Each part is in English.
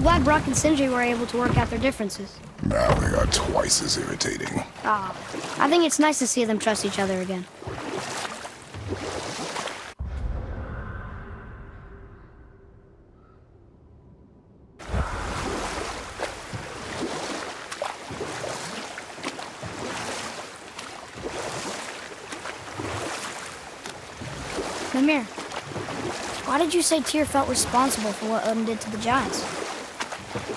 glad Brock and Sindri were able to work out their differences. Now they are twice as irritating. Ah, I think it's nice to see them trust each other again. Mimir, why did you say Tyr felt responsible for what Odin did to the giants?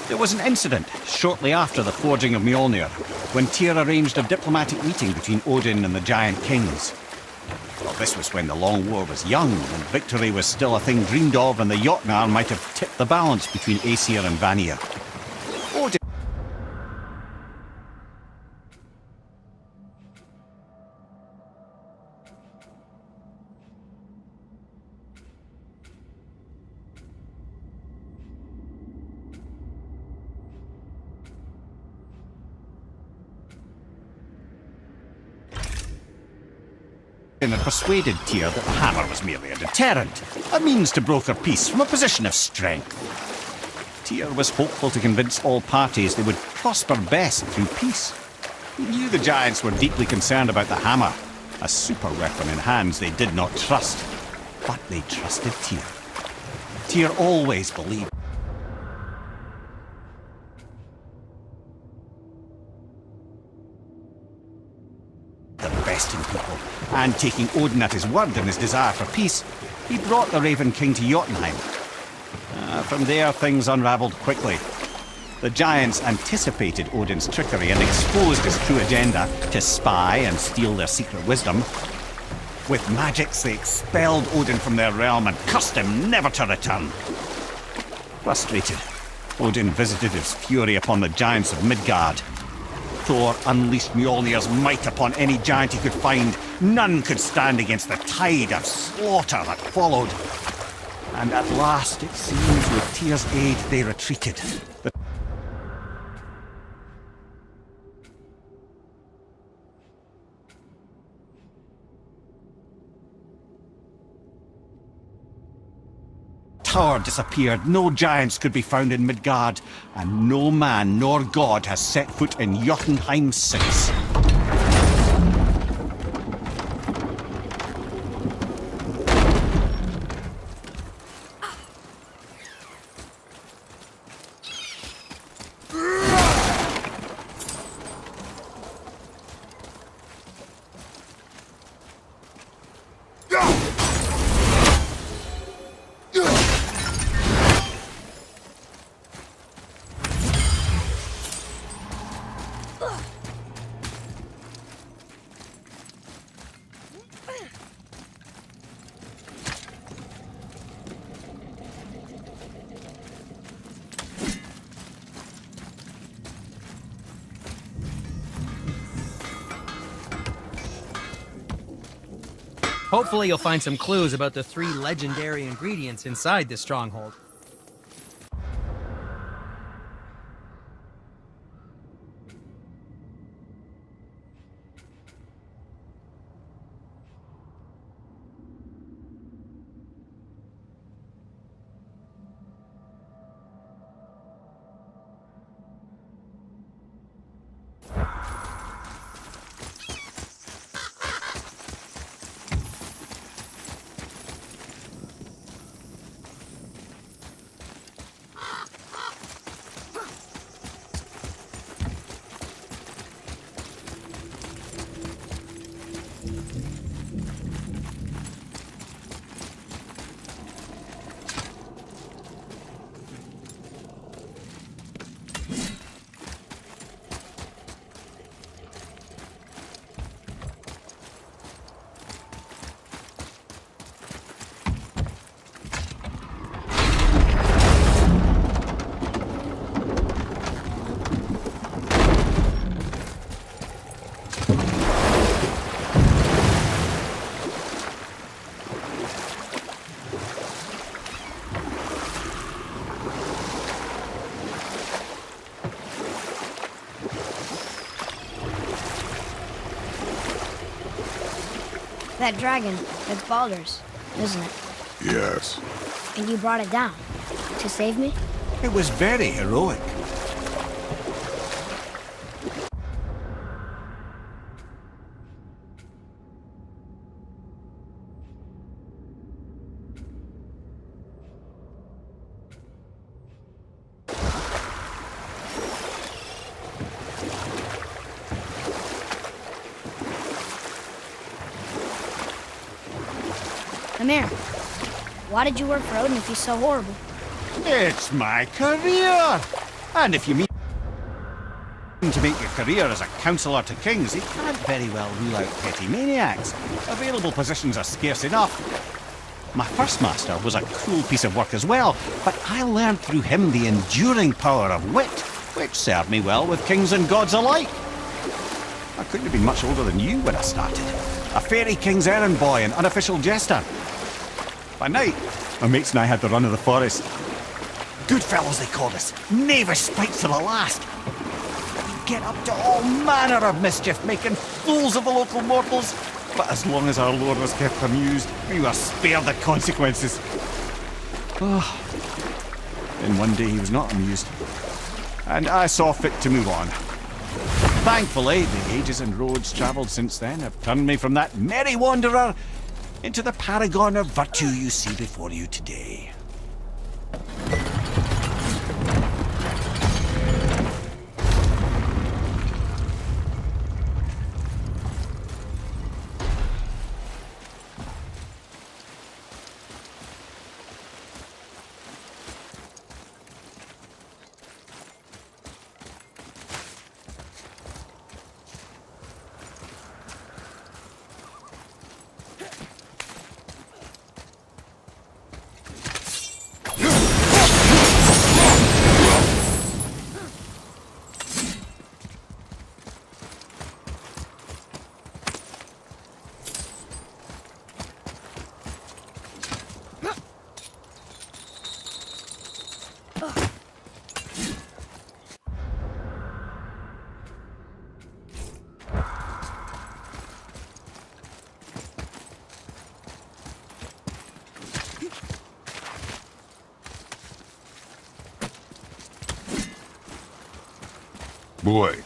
There was an incident shortly after the forging of Mjolnir, when Tyr arranged a diplomatic meeting between Odin and the giant kings. Well, this was when the Long War was young, and victory was still a thing dreamed of, and the Jotnar might have tipped the balance between Aesir and Vanir. Odin had persuaded Tyr that the hammer was merely a deterrent, a means to broker peace from a position of strength. Tyr was hopeful to convince all parties they would prosper best through peace. He knew the giants were deeply concerned about the hammer, a super weapon in hands they did not trust. But they trusted Tyr. Tyr always believed the best in people, and taking Odin at his word in his desire for peace, he brought the Raven King to Jotunheim. From there, things unravelled quickly. The giants anticipated Odin's trickery and exposed his true agenda to spy and steal their secret wisdom. With magics, they expelled Odin from their realm and cursed him never to return. Frustrated, Odin visited his fury upon the giants of Midgard. Thor unleashed Mjolnir's might upon any giant he could find. None could stand against the tide of slaughter that followed. And at last, it seems, with Tyr's aid, they retreated. The tower disappeared, no giants could be found in Midgard, and no man nor god has set foot in Jotunheim since. Hopefully you'll find some clues about the 3 legendary ingredients inside this stronghold. That dragon, that's Baldur's, isn't it? Yes. And you brought it down to save me? It was very heroic. Amir, why did you work for Odin if he's so horrible? It's my career! And if you mean to make your career as a counsellor to kings, you can't very well rule out petty maniacs. Available positions are scarce enough. My first master was a cruel piece of work as well, but I learned through him the enduring power of wit, which served me well with kings and gods alike. I couldn't have been much older than you when I started. A fairy king's errand boy and unofficial jester. By night, my mates and I had the run of the forest. Good fellows they called us, knavish spites to the last. We'd get up to all manner of mischief, making fools of the local mortals. But as long as our lord was kept amused, we were spared the consequences. Oh. Then one day he was not amused, and I saw fit to move on. Thankfully, the ages and roads travelled since then have turned me from that merry wanderer into the paragon of virtue you see before you today. Boy,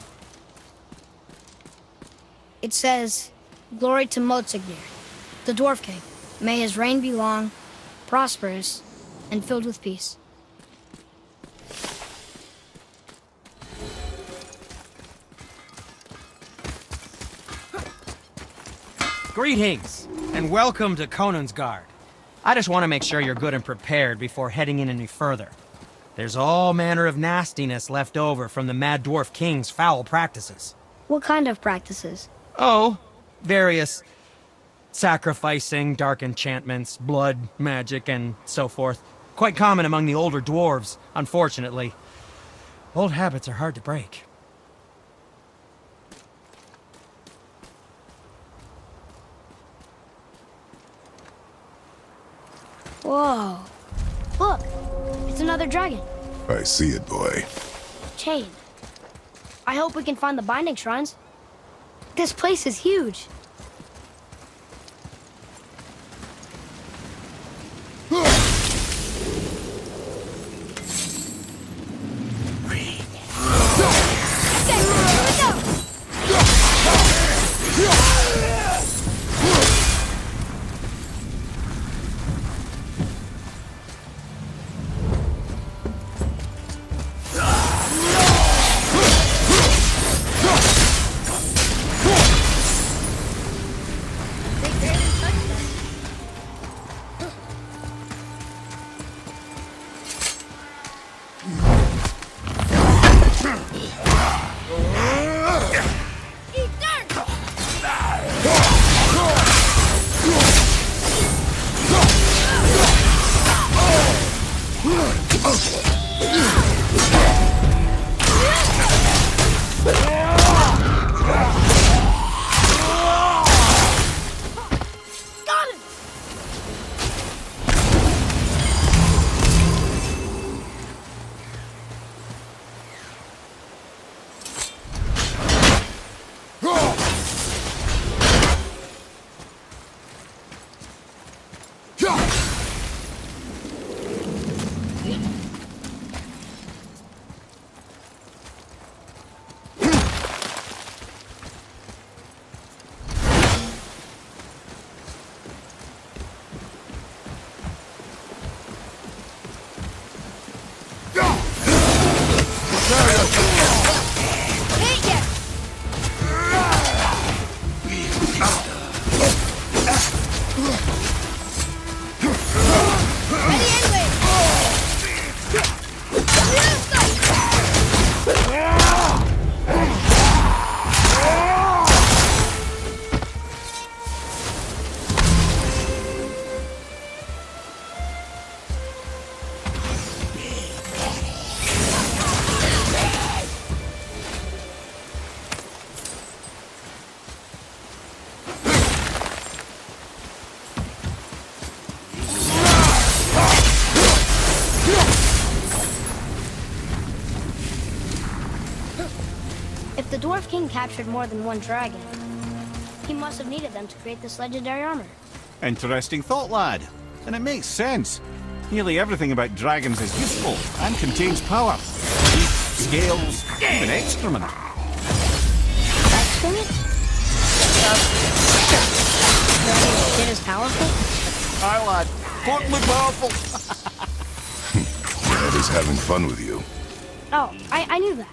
It says, "Glory to Motsignir, the Dwarf King. May his reign be long, prosperous, and filled with peace." Greetings, and welcome to Conan's Guard. I just want to make sure you're good and prepared before heading in any further. There's all manner of nastiness left over from the Mad Dwarf King's foul practices. What kind of practices? Oh, various sacrificing, dark enchantments, blood, magic, and so forth. Quite common among the older dwarves, unfortunately. Old habits are hard to break. Whoa. Look, it's another dragon. I see it, boy. Chained. I hope we can find the binding shrines. This place is huge. Hit ya! Ready anyway! If the Dwarf King captured more than one dragon, he must have needed them to create this legendary armor. Interesting thought, lad. And it makes sense. Nearly everything about dragons is useful and contains power. Teeth, scales, even excrement. Excrement? Dragon's shit is powerful? Aye, lad. Portly powerful. Dad is having fun with you. Oh, I knew that.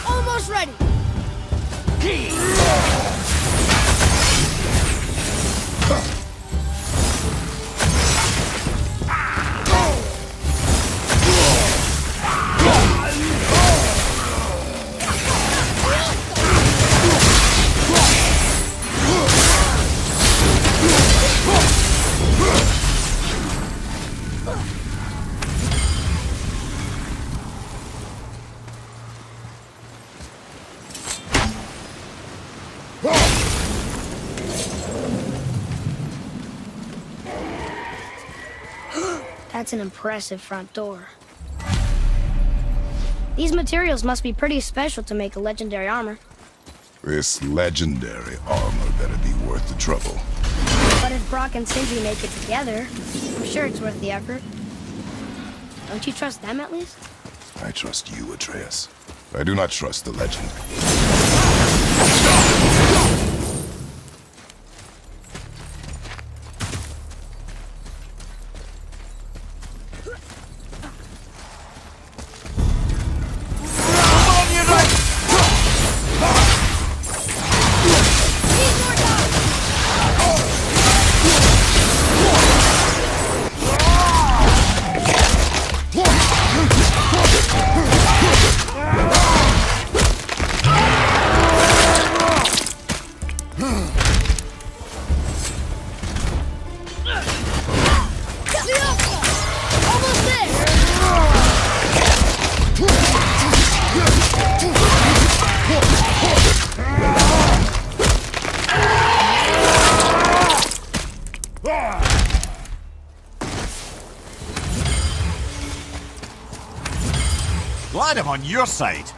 Almost ready. That's an impressive front door. These materials must be pretty special to make a legendary armor. This legendary armor better be worth the trouble. But if Brock and Sindri make it together, I'm sure it's worth the effort. Don't you trust them at least? I trust you, Atreus. I do not trust the legend. Glad I'm on your side.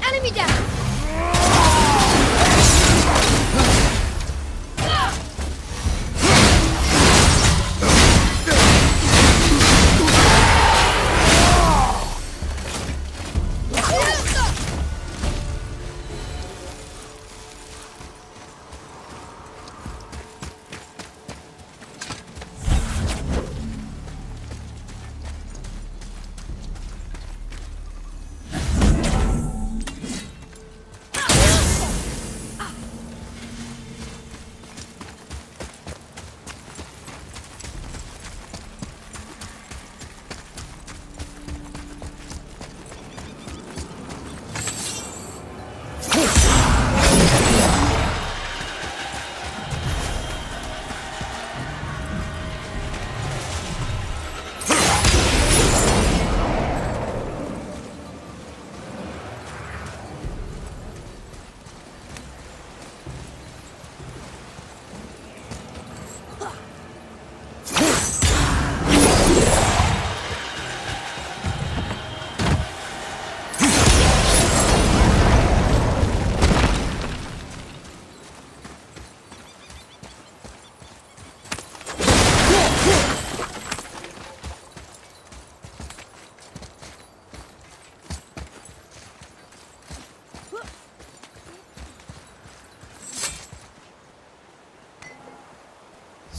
Enemy down!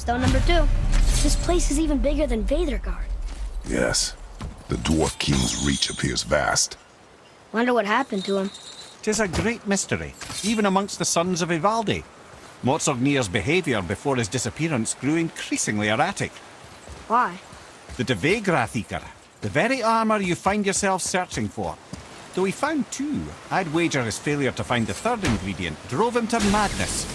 Stone number 2. This place is even bigger than Vadergard. Yes. The Dwarf King's reach appears vast. Wonder what happened to him. 'Tis a great mystery, even amongst the sons of Ivaldi. Motsognir's behaviour before his disappearance grew increasingly erratic. Why? The Devegrathikr, the very armour you find yourself searching for. Though he found 2, I'd wager his failure to find the 3rd ingredient drove him to madness.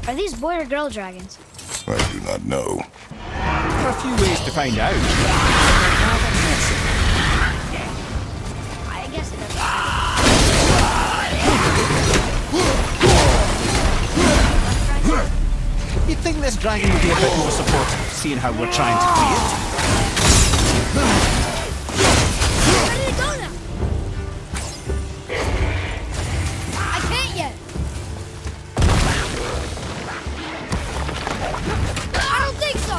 Are these boy or girl dragons? I do not know. There are a few ways to find out. I guess it doesn't. You'd think this dragon would be a bit more supportive, seeing how we're trying to create. Where did it go now? I can't yet. I don't think so.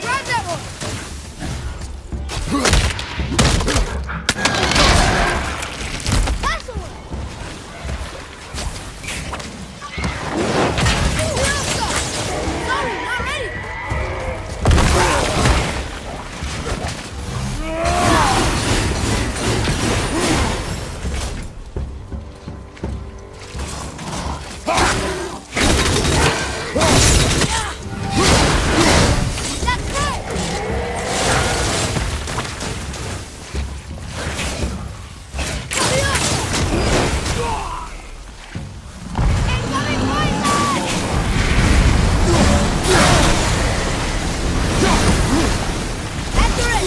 Grab that one. That's the one. Sorry, not ready. That's right. Hurry up. Incoming poison! After it!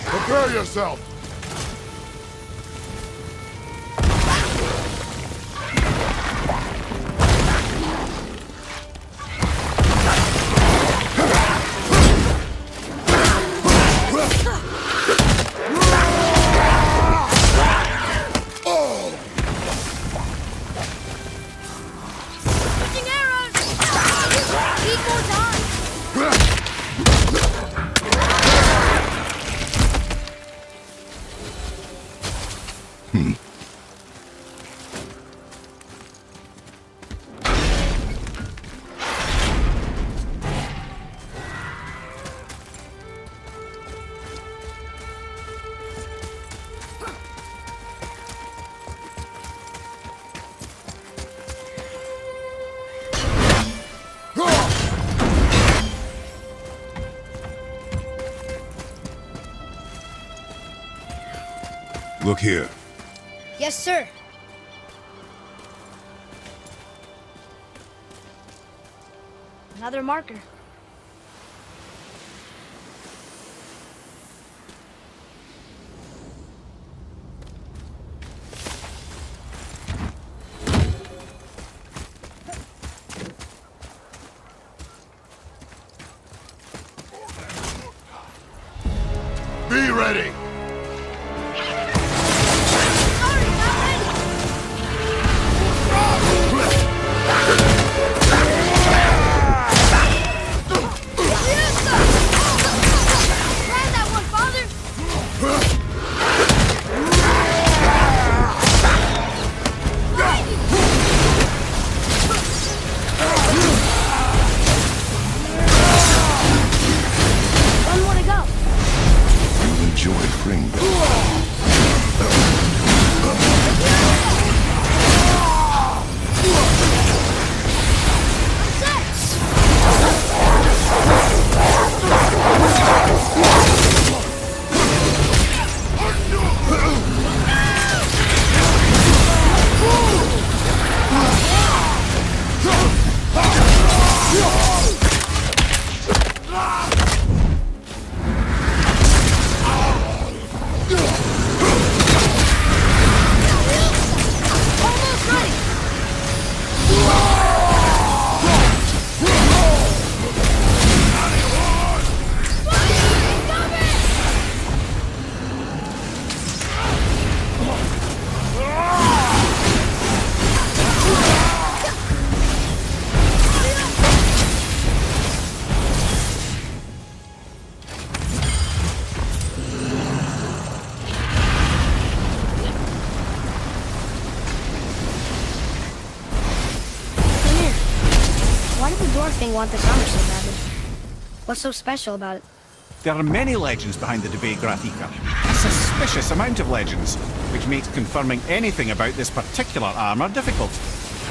Prepare yourself! Switching arrows! Need more time! Look here. Yes, sir. Another marker. ready! Land that one, Father! One more to go. You enjoyed Pringle. Almost ready. Come here. Why did the dwarf thing want this armor so badly? What's so special about it? There are many legends behind the Debate Grathika. A suspicious amount of legends, which makes confirming anything about this particular armor difficult.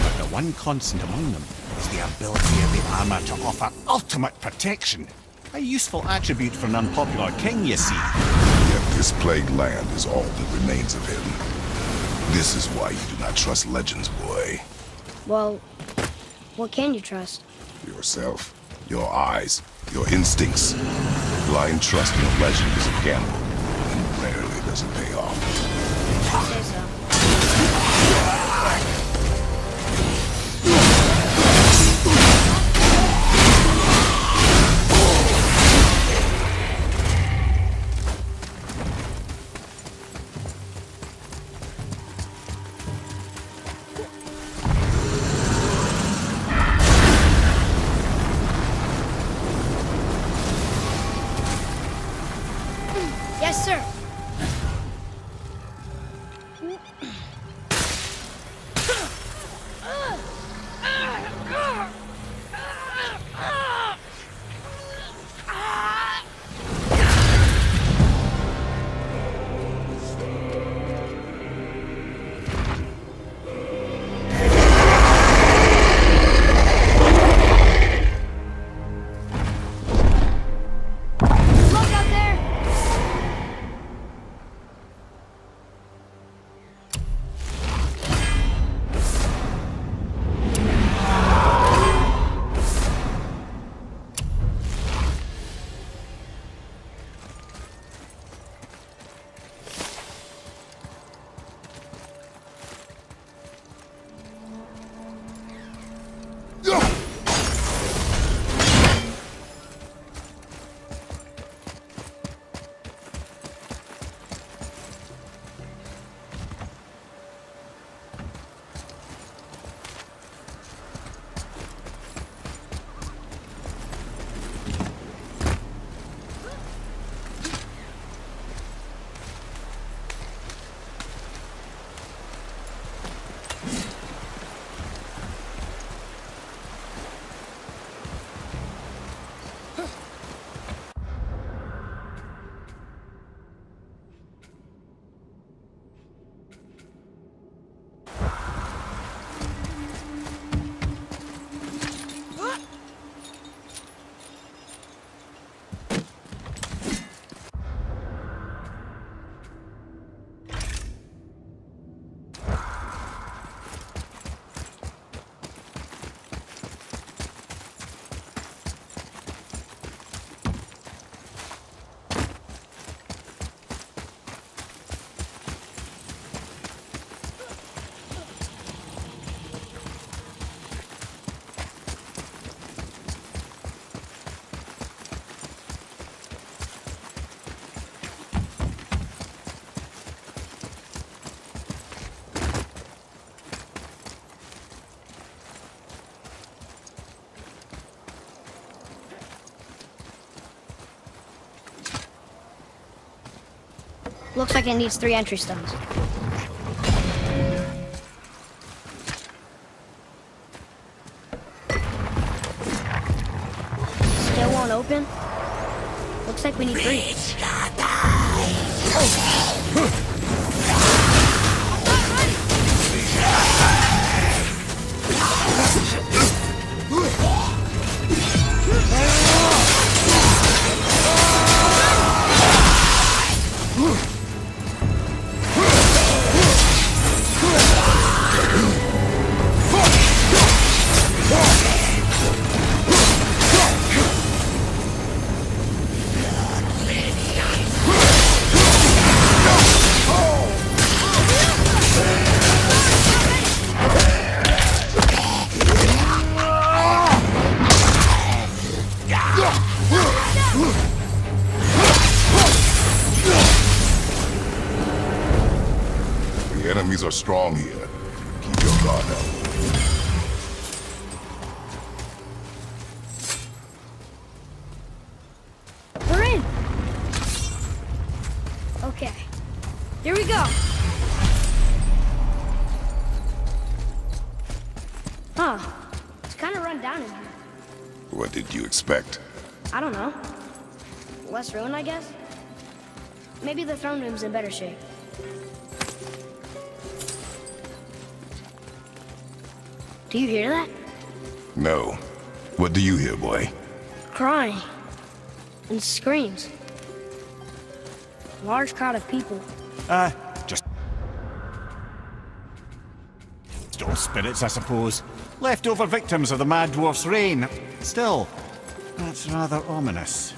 But the one constant among them is the ability of the armor to offer ultimate protection. A useful attribute for an unpopular king, you see. Yet this plagued land is all that remains of him. This is why you do not trust legends, boy. Well, what can you trust? Yourself, your eyes, your instincts. Blind trust in a legend is a gamble, and rarely does it pay off. Say so. Yes, sir. Looks like it needs 3 entry stones. Still won't open? Looks like we need 3. The enemies are strong here. Keep your guard up. We're in! Okay. Here we go! Huh. It's kind of run down in here. What did you expect? I don't know. Less ruin, I guess? Maybe the throne room's in better shape. Do you hear that? No. What do you hear, boy? Crying. And screams. Large crowd of people. Just... old spirits, I suppose. Leftover victims of the Mad Dwarf's reign. Still, that's rather ominous.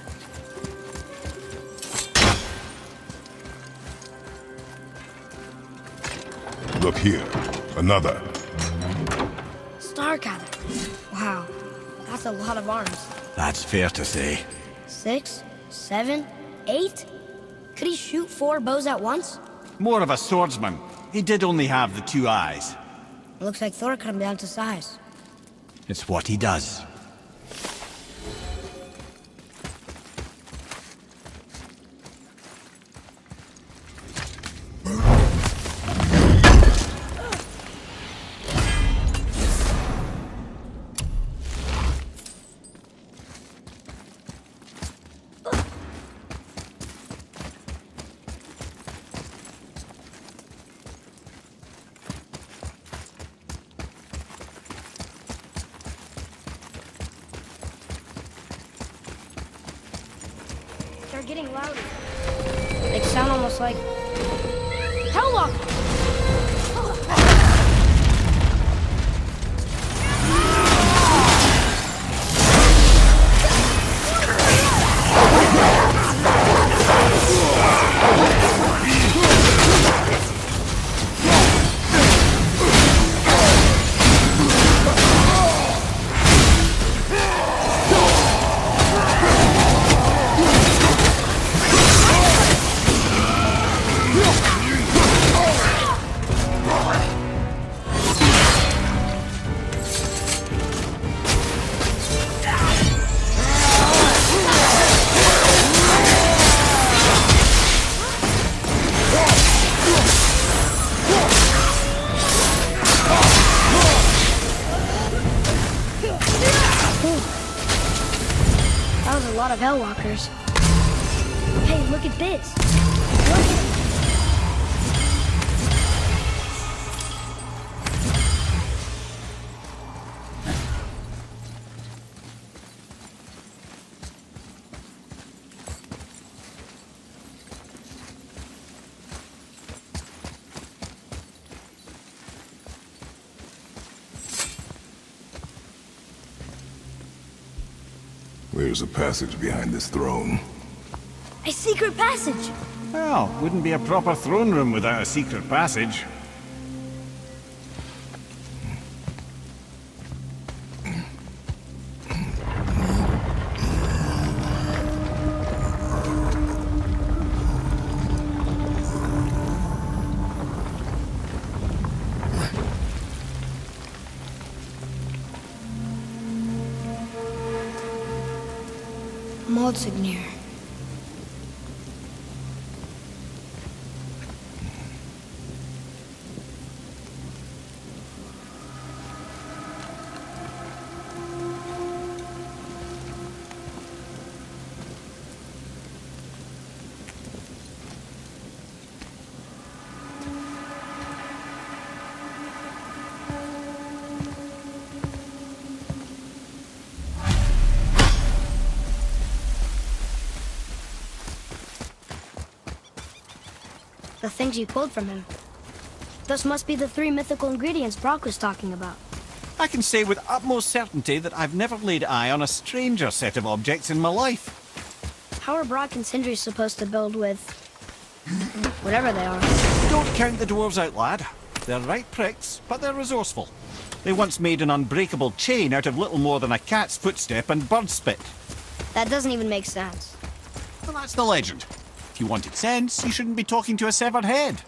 Look here. Another. Stargather. Wow. That's a lot of arms. That's fair to say. 6, 7, 8? Could he shoot 4 bows at once? More of a swordsman. He did only have the 2 eyes. It looks like Thor cut him down to size. It's what he does. They're getting louder. They sound almost like... Helllock! That was a lot of Hellwalkers. Hey, look at this. Look. There's a passage behind this throne. A secret passage! Well, wouldn't be a proper throne room without a secret passage. Motsognir. the things you pulled from him. Those must be the 3 mythical ingredients Brock was talking about. I can say with utmost certainty that I've never laid eye on a stranger set of objects in my life. How are Brock and Sindri supposed to build with... whatever they are? Don't count the dwarves out, lad. They're right pricks, but they're resourceful. They once made an unbreakable chain out of little more than a cat's footstep and bird spit. That doesn't even make sense. Well, that's the legend. If you wanted sense, you shouldn't be talking to a severed head.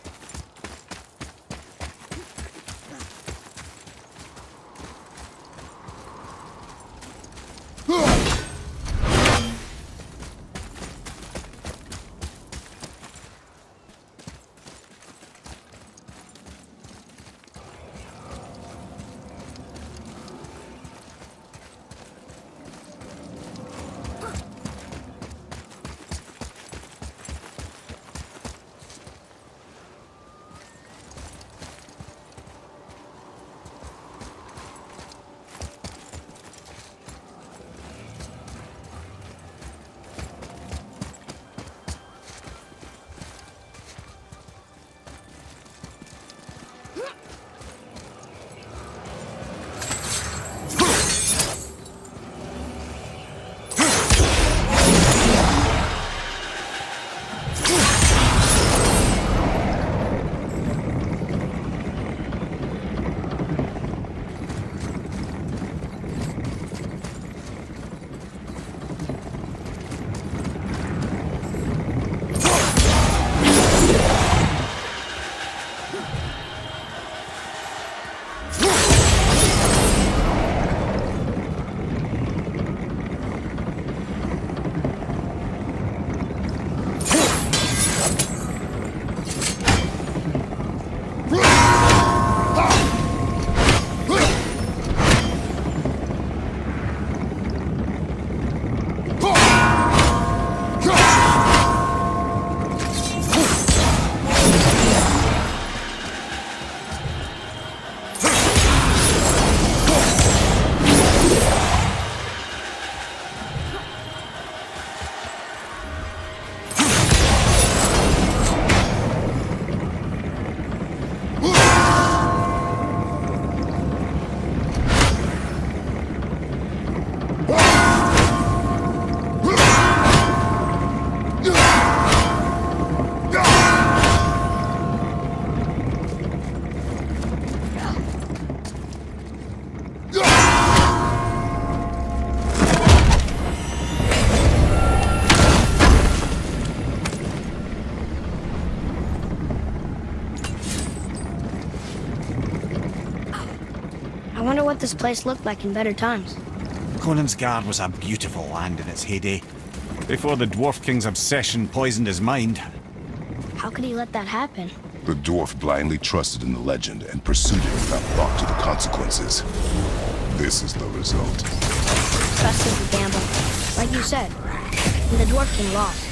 I wonder what this place looked like in better times. Conan's Guard was a beautiful land in its heyday, before the Dwarf King's obsession poisoned his mind. How could he let that happen? The dwarf blindly trusted in the legend and pursued it without thought to the consequences. This is the result. Trust is a gamble. Like you said. And the Dwarf King lost.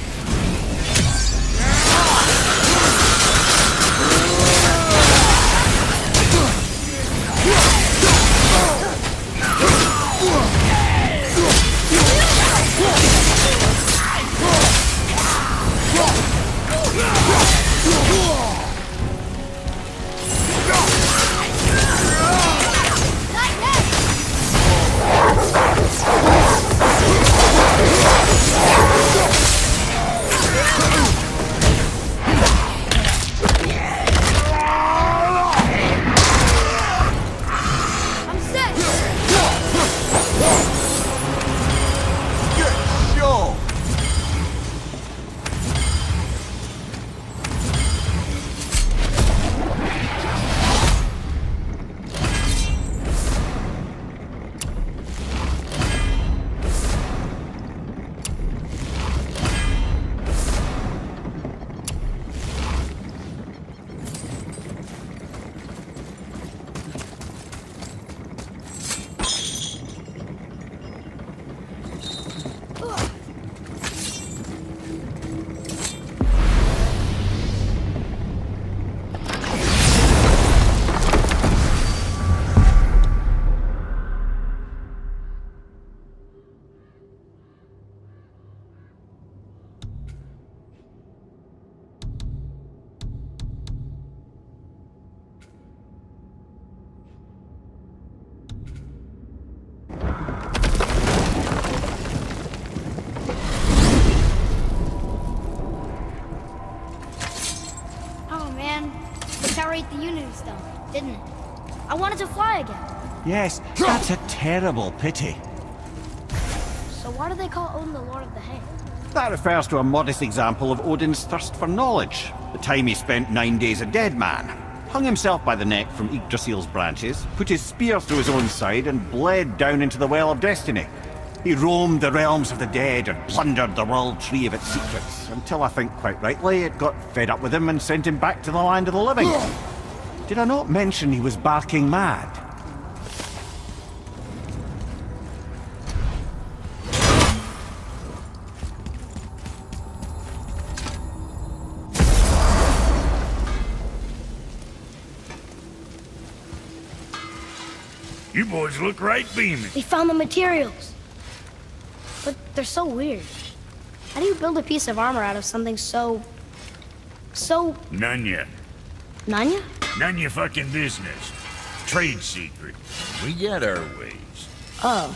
It carried the Unity Stone, didn't it? I wanted to fly again. Yes, that's a terrible pity. So why do they call Odin the Lord of the Hay? That refers to a modest example of Odin's thirst for knowledge. The time he spent 9 days a dead man. Hung himself by the neck from Yggdrasil's branches, put his spear through his own side, and bled down into the Well of Destiny. He roamed the realms of the dead and plundered the world tree of its secrets, until I think quite rightly it got fed up with him and sent him back to the land of the living. Did I not mention he was barking mad? You boys look right beaming. We found the materials. But they're so weird. How do you build a piece of armor out of something so... None ya. Nanya? None your fucking business. Trade secret. We got our ways. Oh.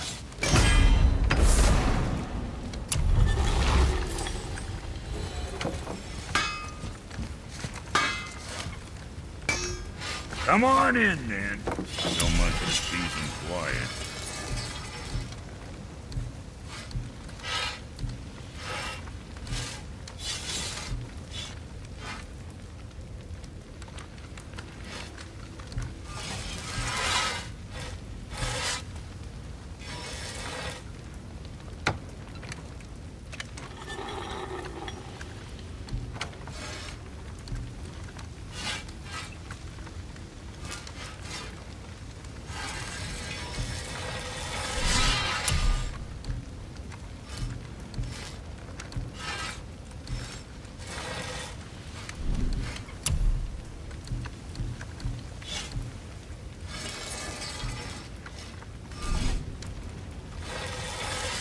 Come on in, then. So much for peace and quiet.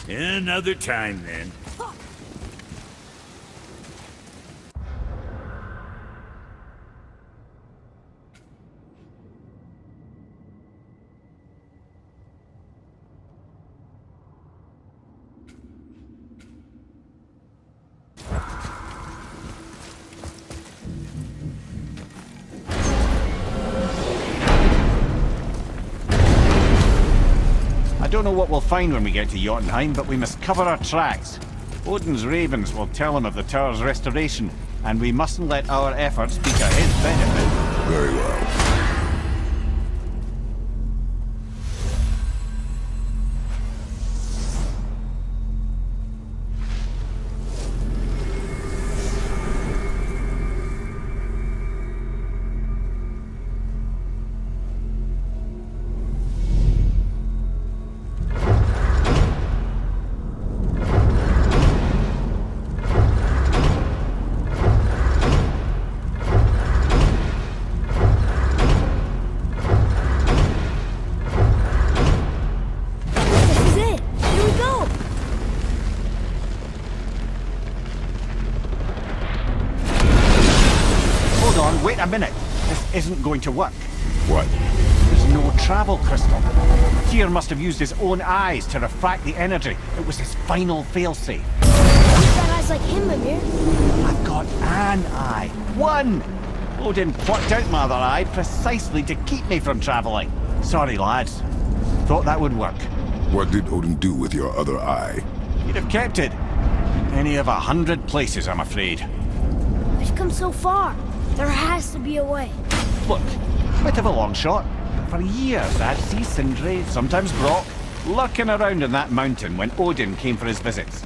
Another time, then. I don't know what we'll find when we get to Jotunheim, but we must cover our tracks. Odin's ravens will tell him of the tower's restoration, and we mustn't let our efforts be to his benefit. Very well. Wait a minute. This isn't going to work. What? There's no travel crystal. Tyr must have used his own eyes to refract the energy. It was his final failsafe. You've got eyes like him, Mimir. I've got an eye. One! Odin plucked out my other eye precisely to keep me from traveling. Sorry, lads. Thought that would work. What did Odin do with your other eye? He'd have kept it. Any of 100 places, I'm afraid. We've come so far. There has to be a way. Look, bit of a long shot. For years I'd see Sindri, sometimes Brock, lurking around in that mountain when Odin came for his visits.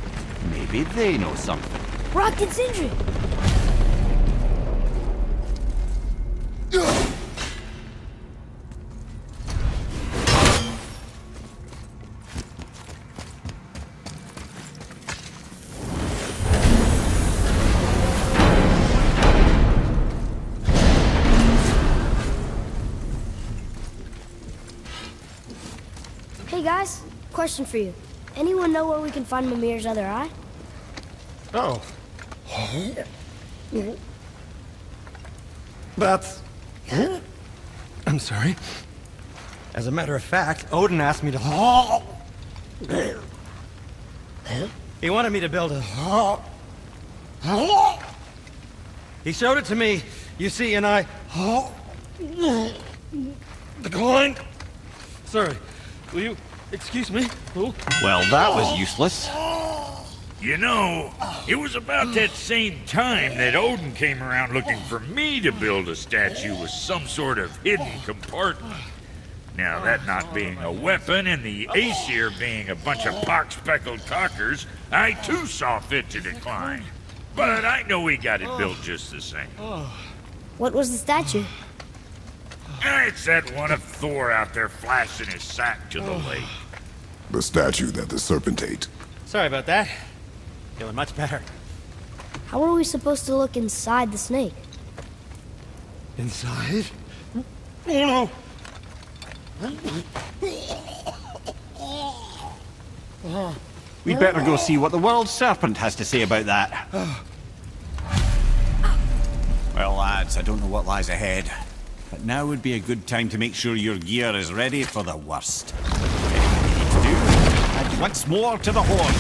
Maybe they know something. Brock and Sindri. Hey guys, question for you. Anyone know where we can find Mimir's other eye? Oh. That's... I'm sorry. As a matter of fact, Odin asked me to... He wanted me to build a... He showed it to me, you see, and I... Decline. Sorry. Will you excuse me? Oh. Well, that was useless. You know, it was about that same time that Odin came around looking for me to build a statue with some sort of hidden compartment. Now, that not being a weapon and the Aesir being a bunch of pock-speckled talkers, I too saw fit to decline. But I know he got it built just the same. What was the statue? It's that one of Thor out there flashing his sack to the lake. The statue that the serpent ate. Sorry about that. Feeling much better. How are we supposed to look inside the snake? Inside? Oh no! We'd better go see what the world serpent has to say about that. Well, lads, I don't know what lies ahead, but now would be a good time to make sure your gear is ready for the worst. Anything you need to do, and once more to the horn.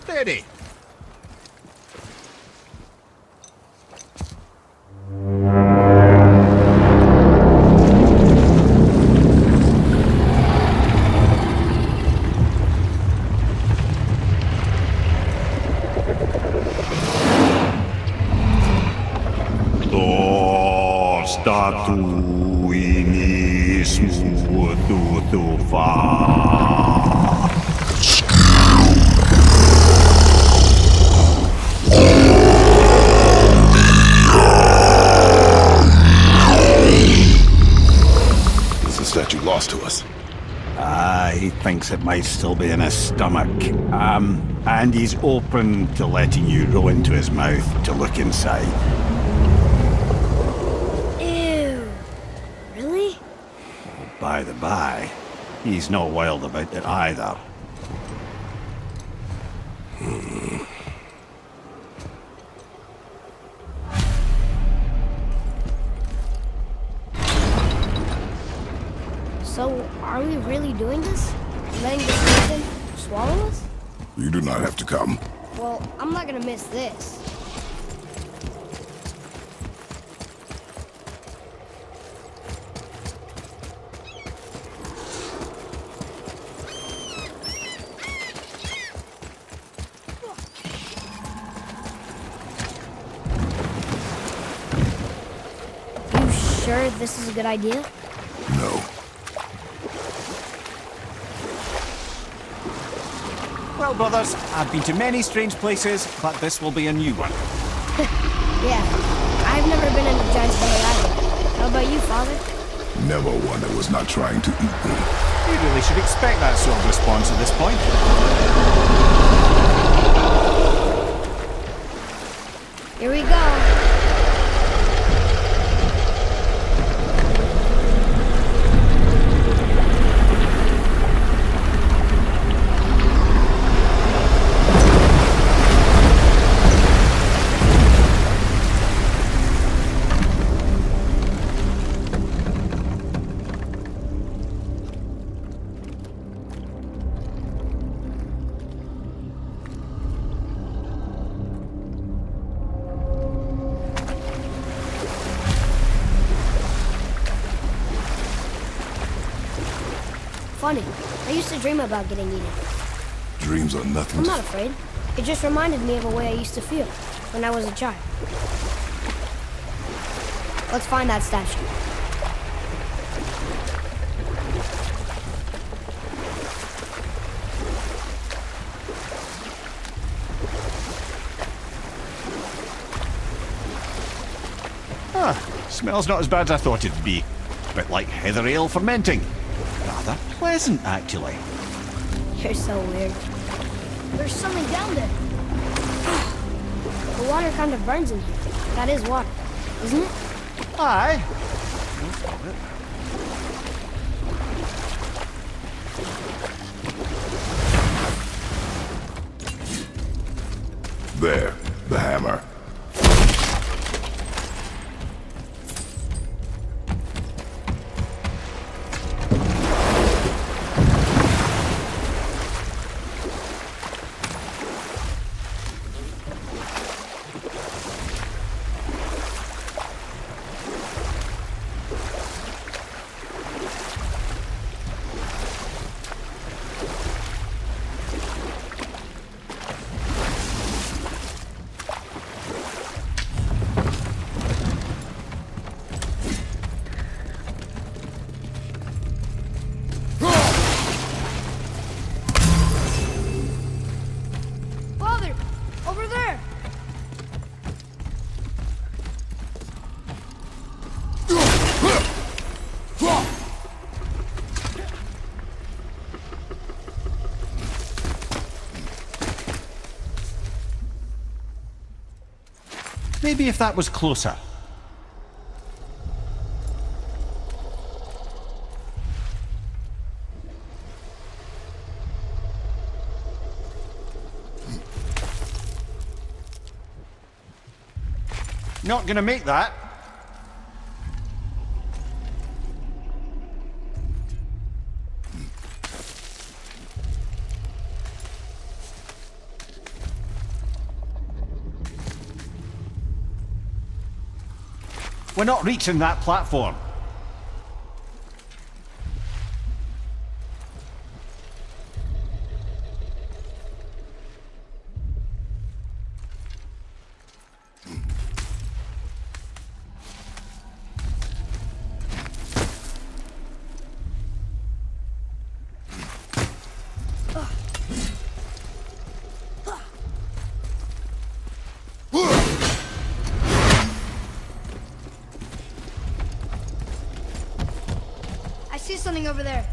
Steady. Is the statue lost to us? He thinks it might still be in his stomach. And he's open to letting you roll into his mouth to look inside. Ew. Really? By the by, he's not wild about it either. So, are we really doing this? Letting the skeleton swallow us? You do not have to come. Well, I'm not gonna miss this. You sure this is a good idea? No. Well, brothers, I've been to many strange places, but this will be a new one. Yeah. I've never been in a giant's belly either. How about you, Father? Never one that was not trying to eat me. You really should expect that sort of response at this point. Here we go. Funny. I used to dream about getting eaten. Dreams are nothing I'm to... not afraid. It just reminded me of a way I used to feel when I was a child. Let's find that statue. Smells not as bad as I thought it'd be. A bit like heather ale fermenting. Rather pleasant, actually. You're so weird. There's something down there. The water kind of burns in here. That is water, isn't it? Aye. There, the hammer. Father, over there. Maybe if that was closer. Not gonna make that. We're not reaching that platform. I see something over there.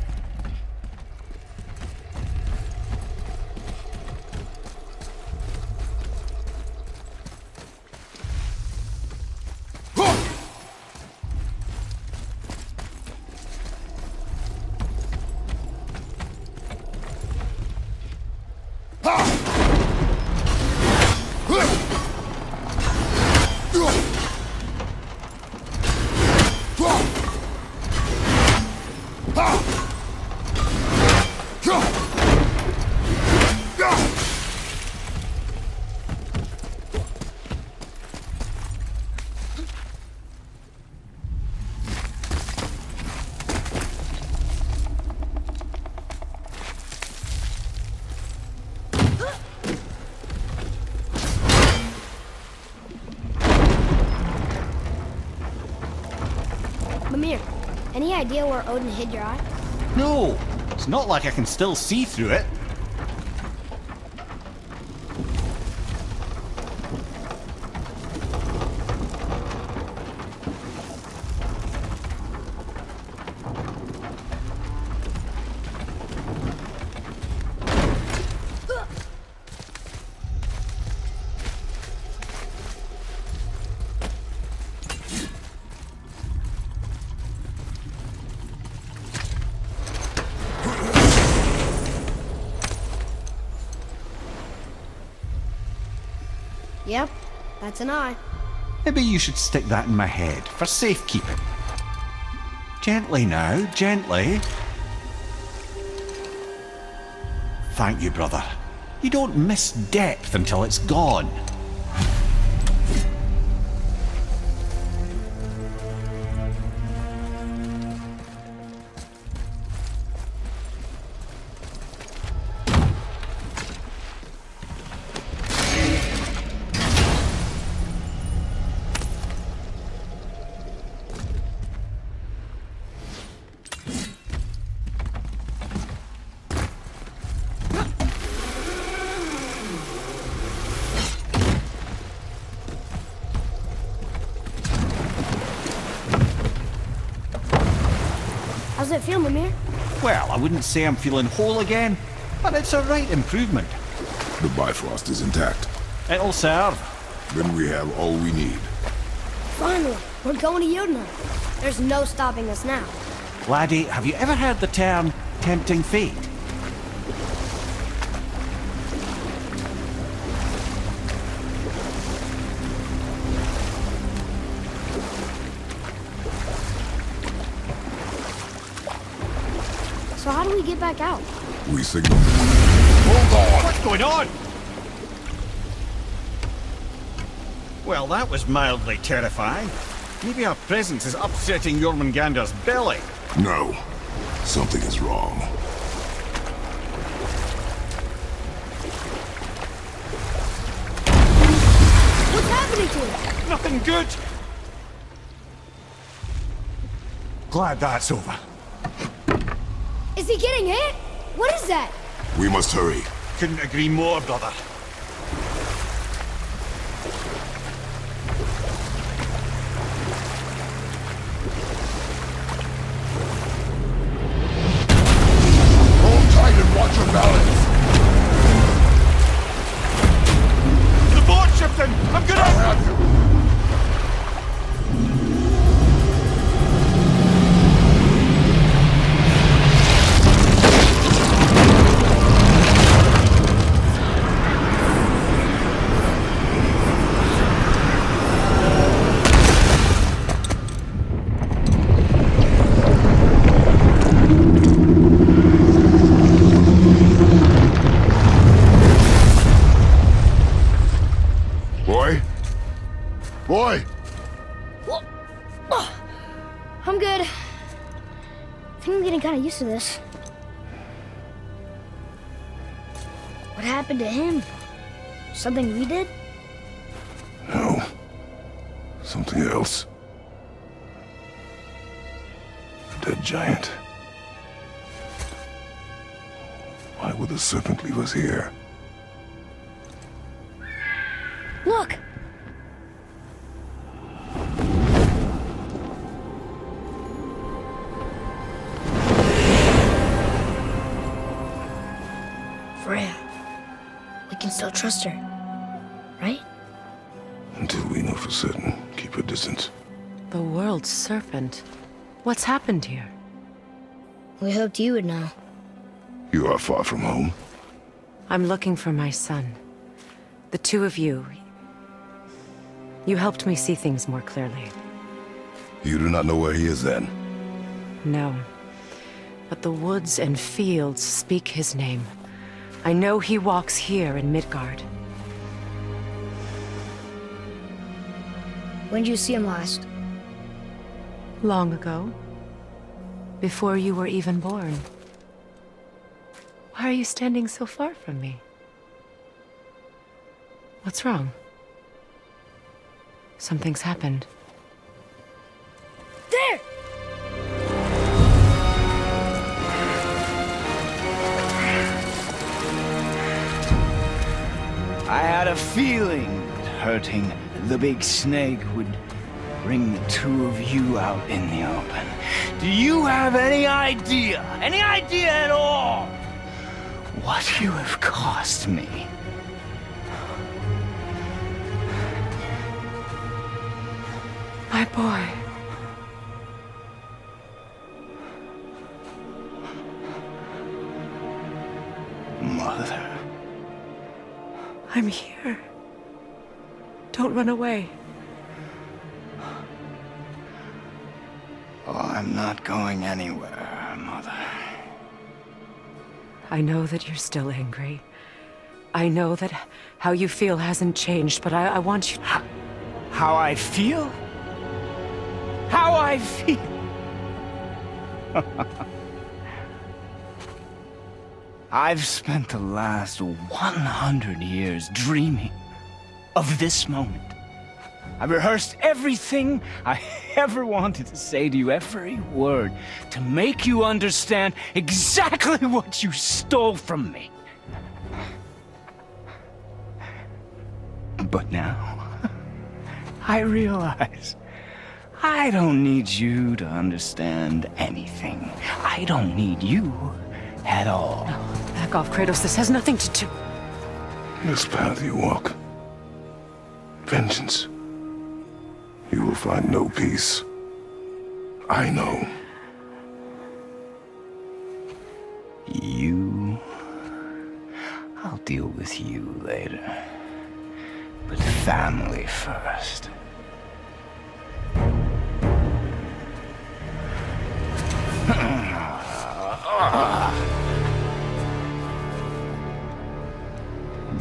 Mimir, any idea where Odin hid your eye? No, it's not like I can still see through it. Yep, that's an eye. Maybe you should stick that in my head for safekeeping. Gently now, gently. Thank you, brother. You don't miss depth until it's gone. How's it feel, Mimir? Well, I wouldn't say I'm feeling whole again, but it's a right improvement. The Bifrost is intact. It'll serve. Then we have all we need. Finally, we're going to Jotunheim. There's no stopping us now. Laddie, have you ever heard the term tempting fate? get back out? We signal. Hold on! What's going on? Well, that was mildly terrifying. Maybe our presence is upsetting Jormungandr's belly. No. Something is wrong. What's happening to him? Nothing good. Glad that's over. Is he getting hit? What is that? We must hurry. Couldn't agree more, brother. Hold tight and watch your balance. The boat shifting! I'm gonna... I'll have you. Boy! I'm good. I think I'm getting kind of used to this. What happened to him? Something we did? No. Something else. A dead giant. Why would the serpent leave us here? Look! Freya. We can still trust her, right? Until we know for certain, keep her distance. The world's serpent. What's happened here? We hoped you would know. You are far from home. I'm looking for my son. The two of you. You helped me see things more clearly. You do not know where he is then? No. But the woods and fields speak his name. I know he walks here in Midgard. When did you see him last? Long ago. Before you were even born. Why are you standing so far from me? What's wrong? Something's happened. There! I had a feeling that hurting the big snake would bring the two of you out in the open. Do you have any idea at all, what you have cost me? My boy. Mother. I'm here. Don't run away. Oh, I'm not going anywhere, Mother. I know that you're still angry. I know that how you feel hasn't changed, but I want you... How I feel? How I feel? I've spent the last 100 years dreaming of this moment. I've rehearsed everything I ever wanted to say to you, every word, to make you understand exactly what you stole from me. But now, I realize I don't need you to understand anything. I don't need you at all. No, back off, Kratos. This has nothing to do... This path you walk. Vengeance. You will find no peace. I know. You... I'll deal with you later. But family first.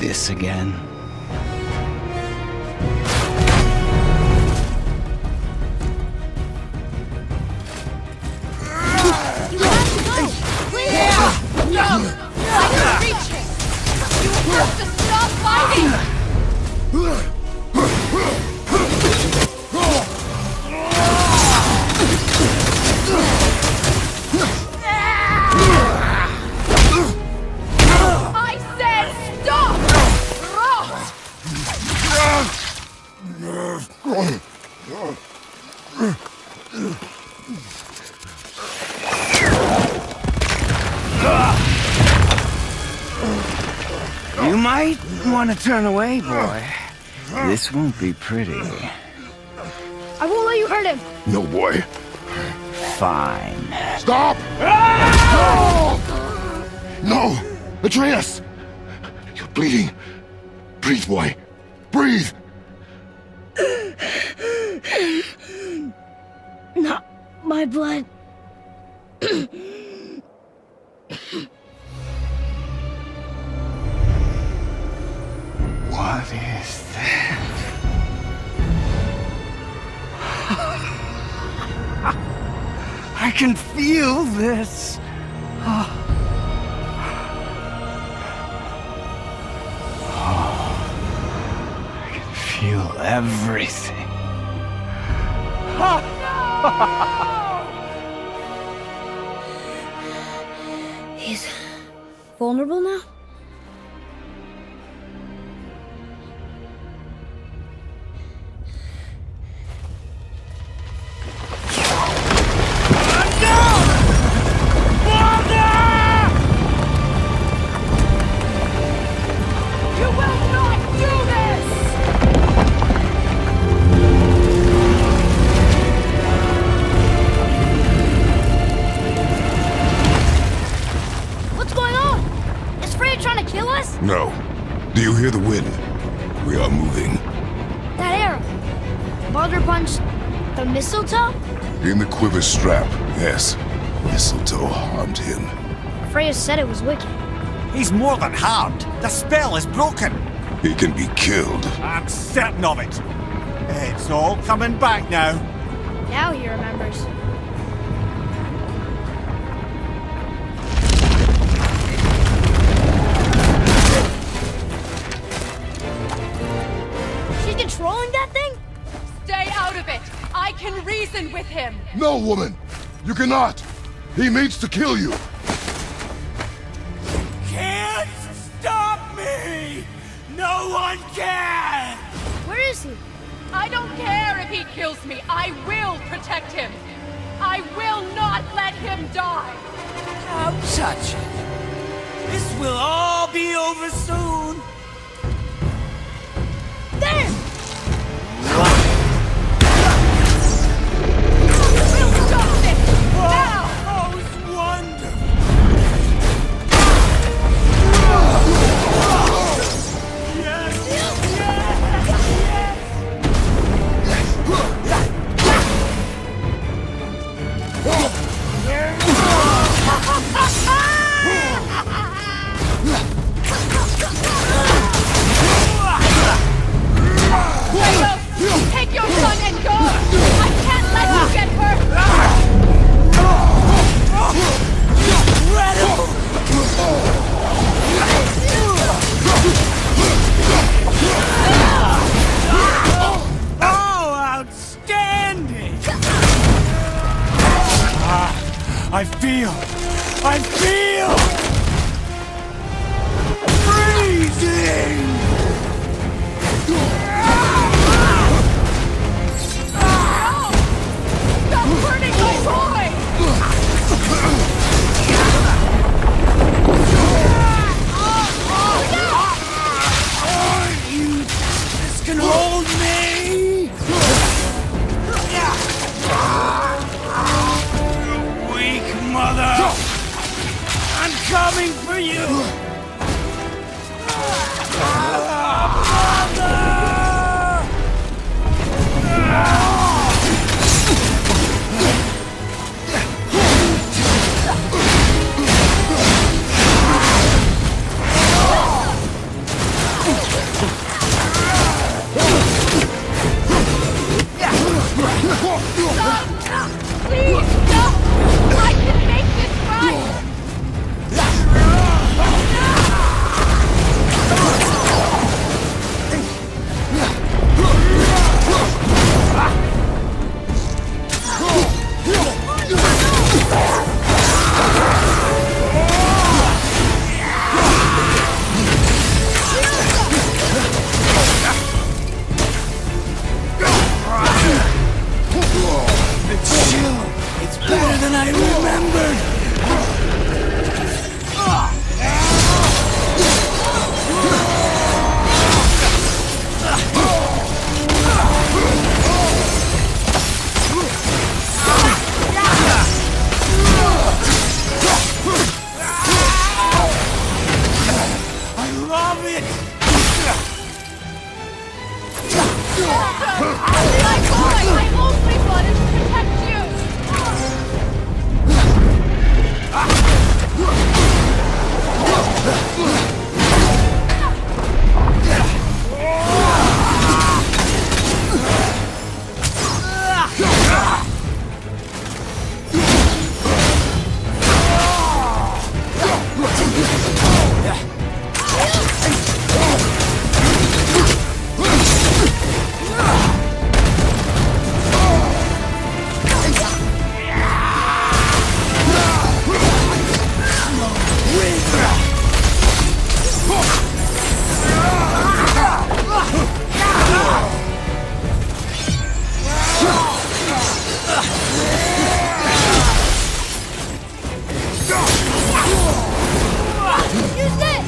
this again. You have to go! Please! No! I can reach him! You have to stop fighting! I said stop! You might want to turn away, boy. This won't be pretty. I won't let you hurt him! No, boy. Fine. Stop! No! Atreus! You're bleeding. Breathe, boy. Breathe! Not my blood. What is that? I can feel this. I can feel everything. He's vulnerable now? You will not do this! What's going on? Is Freya trying to kill us? No. Do you hear the wind? We are moving. That arrow. Baldur punched the mistletoe? In the quiver strap, yes. Mistletoe harmed him. Freya said it was wicked. He's more than harmed. The spell is broken. He can be killed. I'm certain of it. It's all coming back now. Now he remembers. She's controlling that thing? Stay out of it! I can reason with him! No, woman! You cannot! He means to kill you! Can't stop me! No one can! Where is he? I don't care if he kills me. I will protect him. I will not let him die. Don't touch it. This will all be over soon. There! We'll stop this now. Oh, it's wonderful. Kratos, take your son and go. I can't let you get hurt. Oh, outstanding! I feel freezing! Stop hurting my boy. This can hold me! You weak mother! I'm coming for you! My boy! I only wanted to protect you! Use this!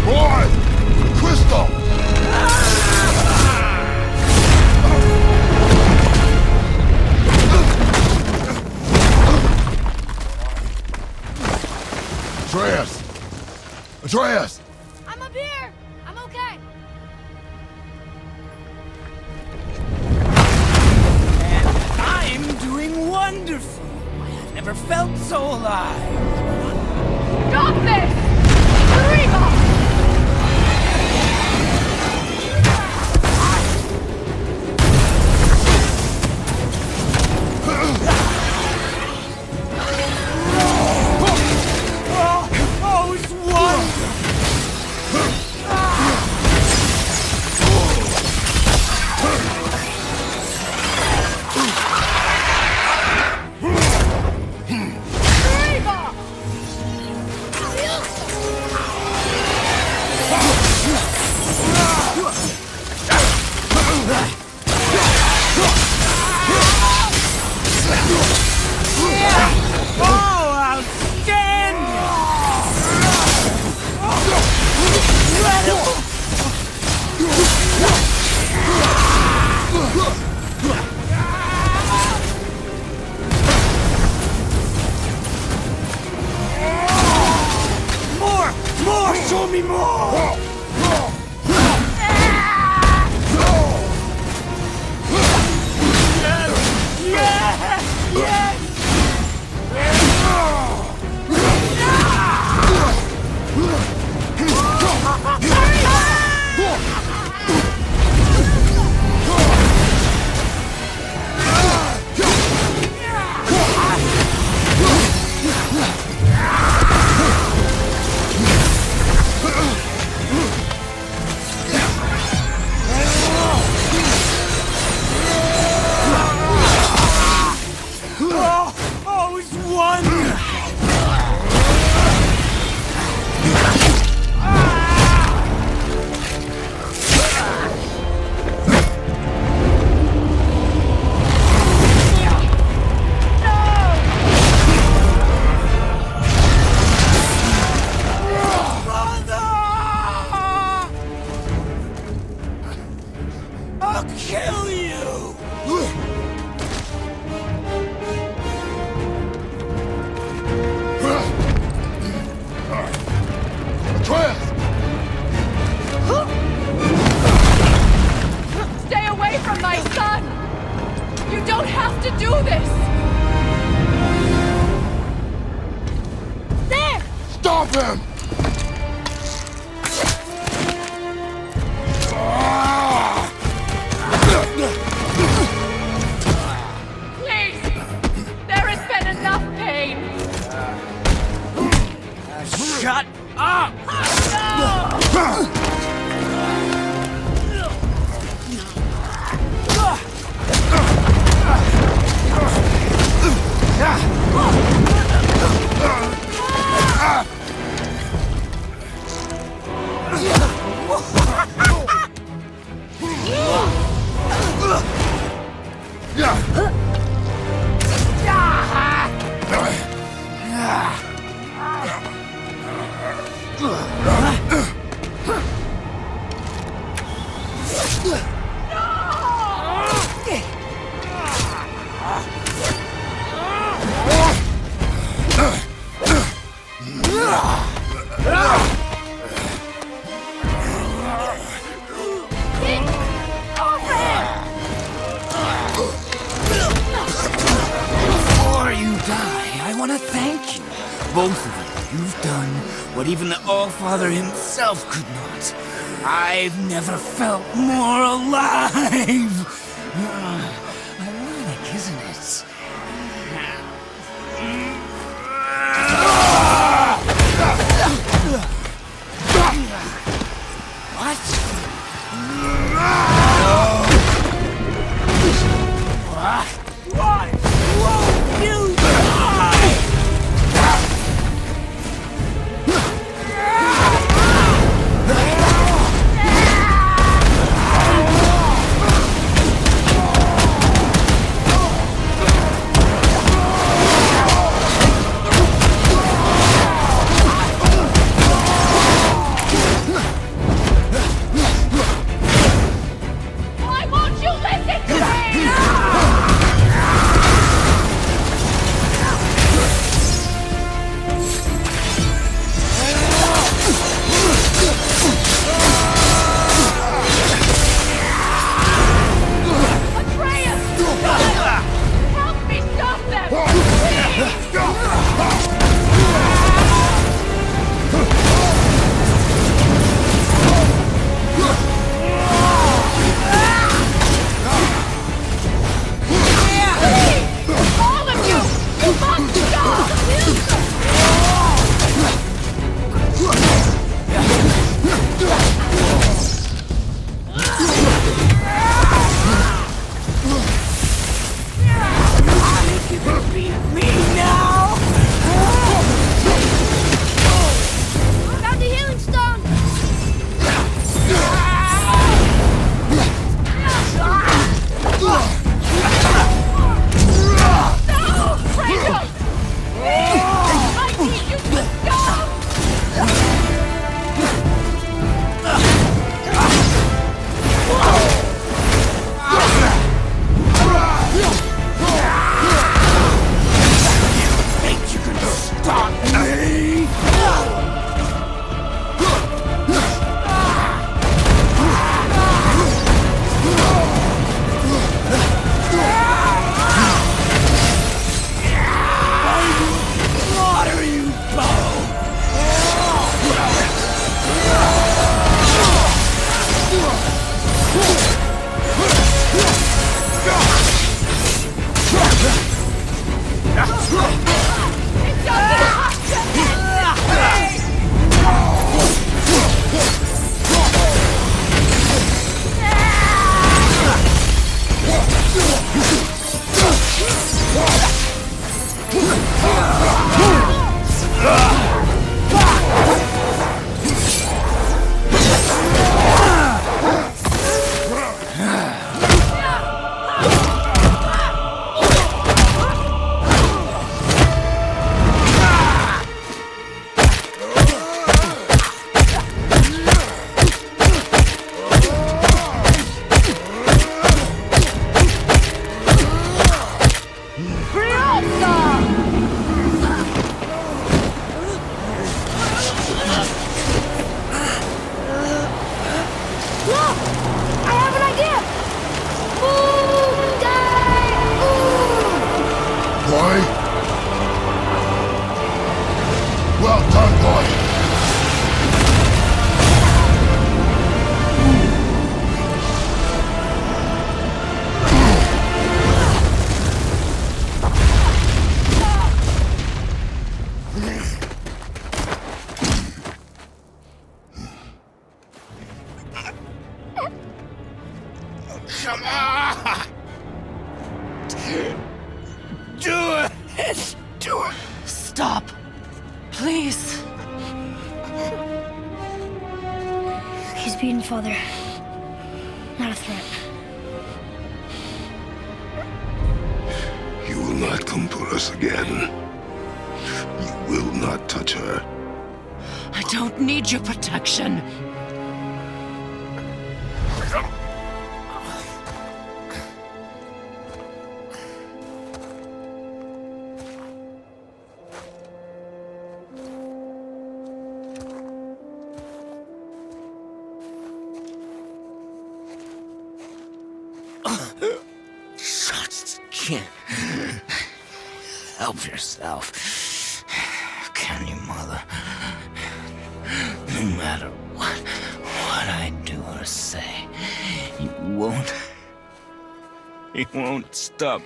Boy! Crystal! Atreus! Atreus! I'm up here! I'm okay! I'm doing wonderful. I've never felt so alive. Stop this! Reba! Oh, it's wonderful. Oh, outstanding! Incredible! More! Show me more! Yes! Please! There has been enough pain! Shut up! Before you die, I want to thank you. Both of you. You've done what even the All-Father himself could not. I've never felt more alive. Ironic, isn't it? What? What? Won't you die? beaten, Father. Not a threat. You will not come for us again. You will not touch her. I don't need your protection. Just can't help yourself. Can you, Mother? No matter what I do or say, you won't stop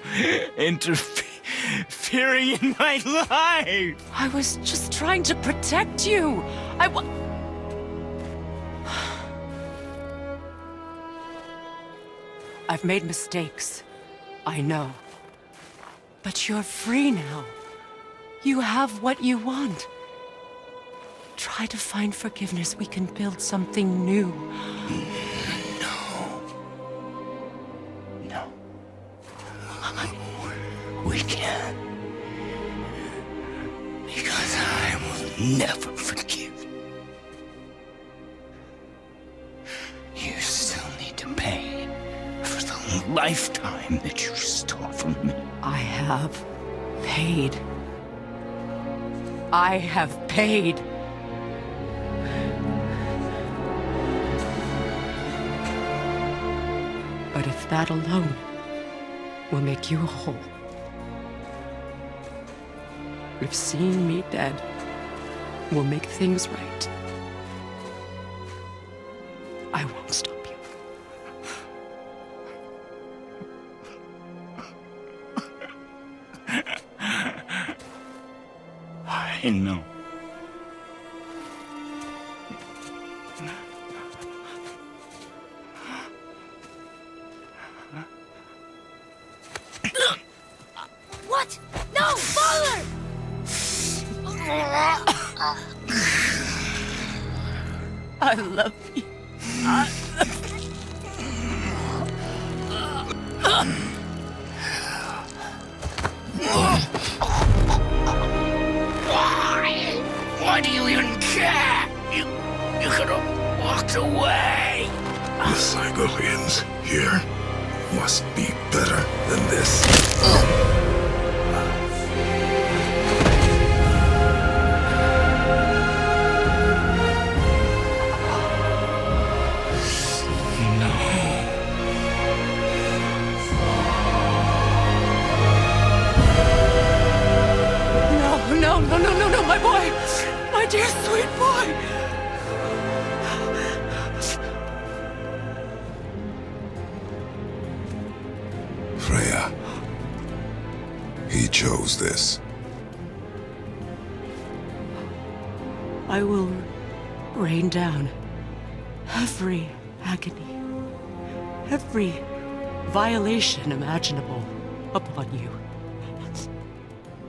interfering in my life. I was just trying to protect you. I've made mistakes. I know. But you're free now. You have what you want. Try to find forgiveness. We can build something new. No. We can't. Because I will never forgive you. You still need to pay for the lifetime that you stole from me. I have paid. I have paid. But if that alone will make you whole, if seeing me dead will make things right, I won't stop you. I know. What? No, Father! I love you. Why do you even care? You could have walked away. The Cygolians here must be better than this. No, my boy! My dear sweet boy! Freya. He chose this. I will rain down every agony, every violation imaginable upon you.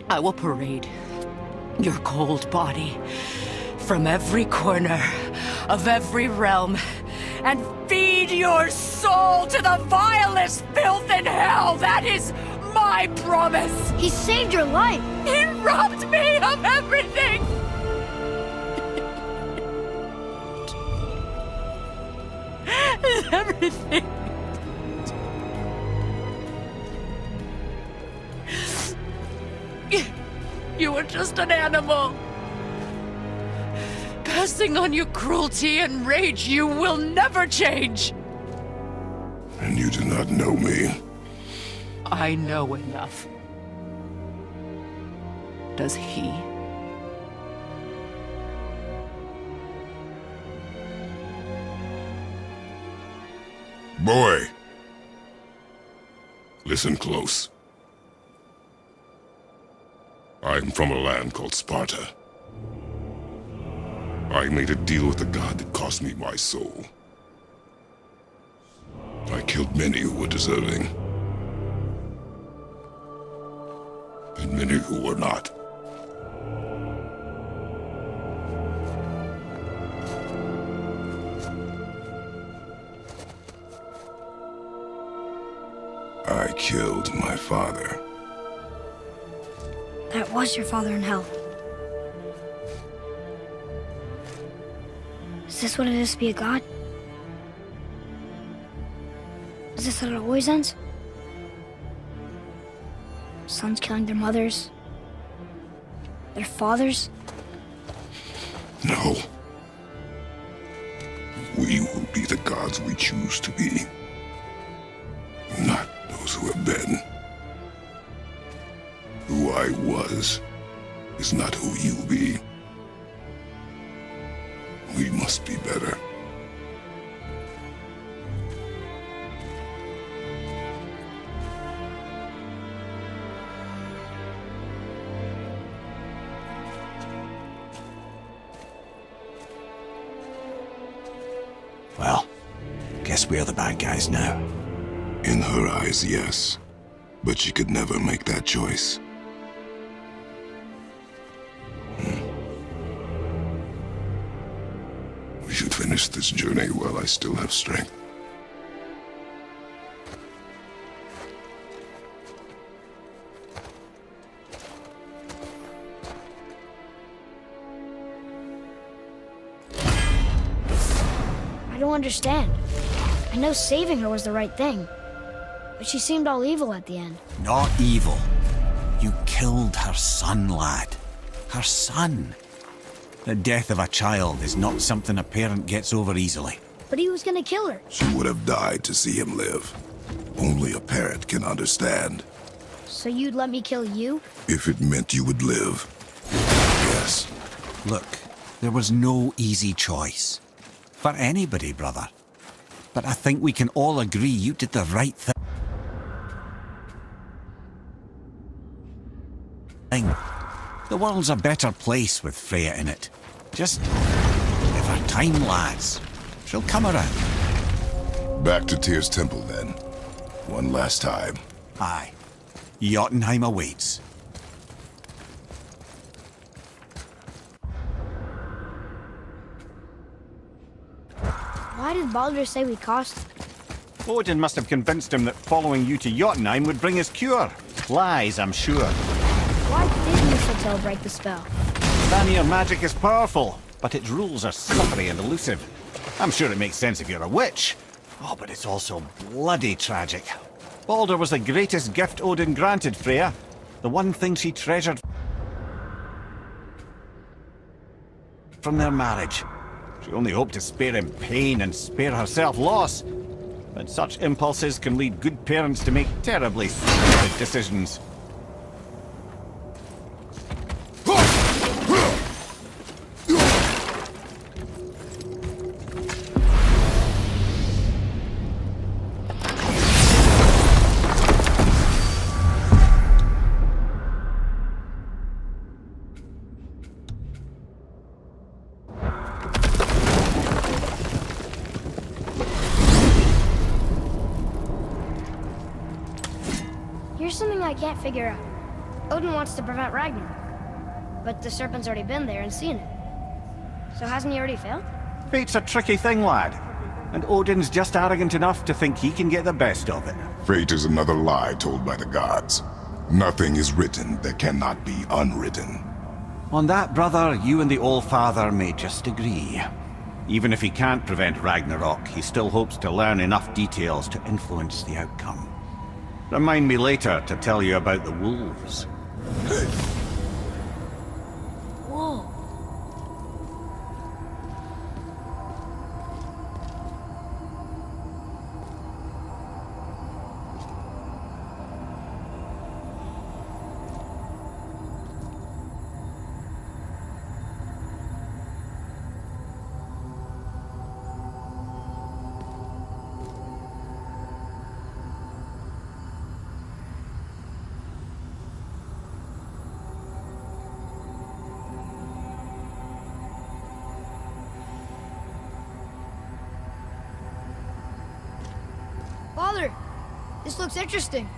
I will parade your cold body from every corner of every realm and feed your soul to the vilest filth in hell. That is my promise. He saved your life. He robbed me of everything. Everything. You were just an animal. Passing on your cruelty and rage, you will never change. And you do not know me. I know enough. Does he? Boy. Listen close. I'm from a land called Sparta. I made a deal with the god that cost me my soul. I killed many who were deserving. And many who were not. I killed my father. That was your father in hell. Is this what it is to be a god? Is this how it always ends? Sons killing their mothers? Their fathers? No. We will be the gods we choose to be. Not those who have been. Who I was is not who you'll be. We must be better. Well, guess we're the bad guys now. In her eyes, yes. But she could never make that choice. We should finish this journey while I still have strength. I don't understand. I know saving her was the right thing, but she seemed all evil at the end. Not evil. You killed her son, lad. Her son. The death of a child is not something a parent gets over easily. But he was gonna kill her. She would have died to see him live. Only a parent can understand. So you'd let me kill you? If it meant you would live. Yes. Look, there was no easy choice. For anybody, brother. But I think we can all agree you did the right thing. The world's a better place with Freya in it. Just give her time, lads. She'll come around. Back to Tyr's temple, then. One last time. Aye. Jotunheim awaits. Why did Baldur say we cost? Odin must have convinced him that following you to Jotunheim would bring us cure. Lies, I'm sure. Why did mistletoe break the spell? Vanir magic is powerful, but its rules are slippery and elusive. I'm sure it makes sense if you're a witch. Oh, but it's also bloody tragic. Baldur was the greatest gift Odin granted Freya. The one thing she treasured from their marriage. She only hoped to spare him pain and spare herself loss. But such impulses can lead good parents to make terribly stupid decisions. Here's something I can't figure out. Odin wants to prevent Ragnarok, but the serpent's already been there and seen it. So hasn't he already failed? Fate's a tricky thing, lad. And Odin's just arrogant enough to think he can get the best of it. Fate is another lie told by the gods. Nothing is written that cannot be unwritten. On that, brother, you and the All-Father may just agree. Even if he can't prevent Ragnarok, he still hopes to learn enough details to influence the outcome. Remind me later to tell you about the wolves. Whoa. Father, this looks interesting.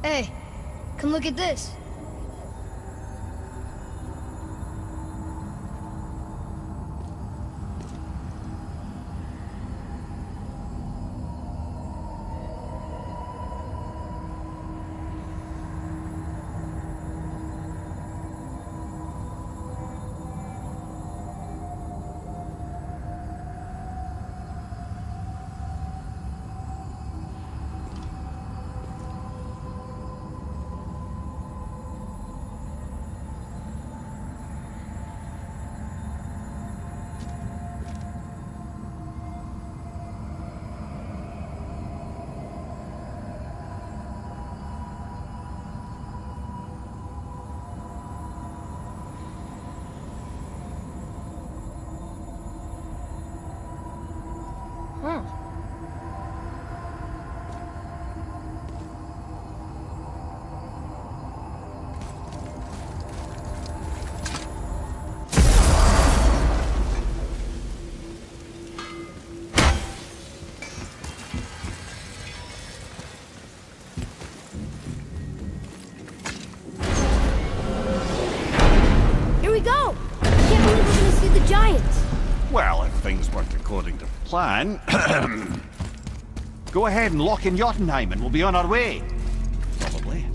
Hey, come look at this. Huh. Here we go! I can't believe we're gonna see the giants. Well, if things worked according to plan... Go ahead and lock in Jotunheim and we'll be on our way. Probably.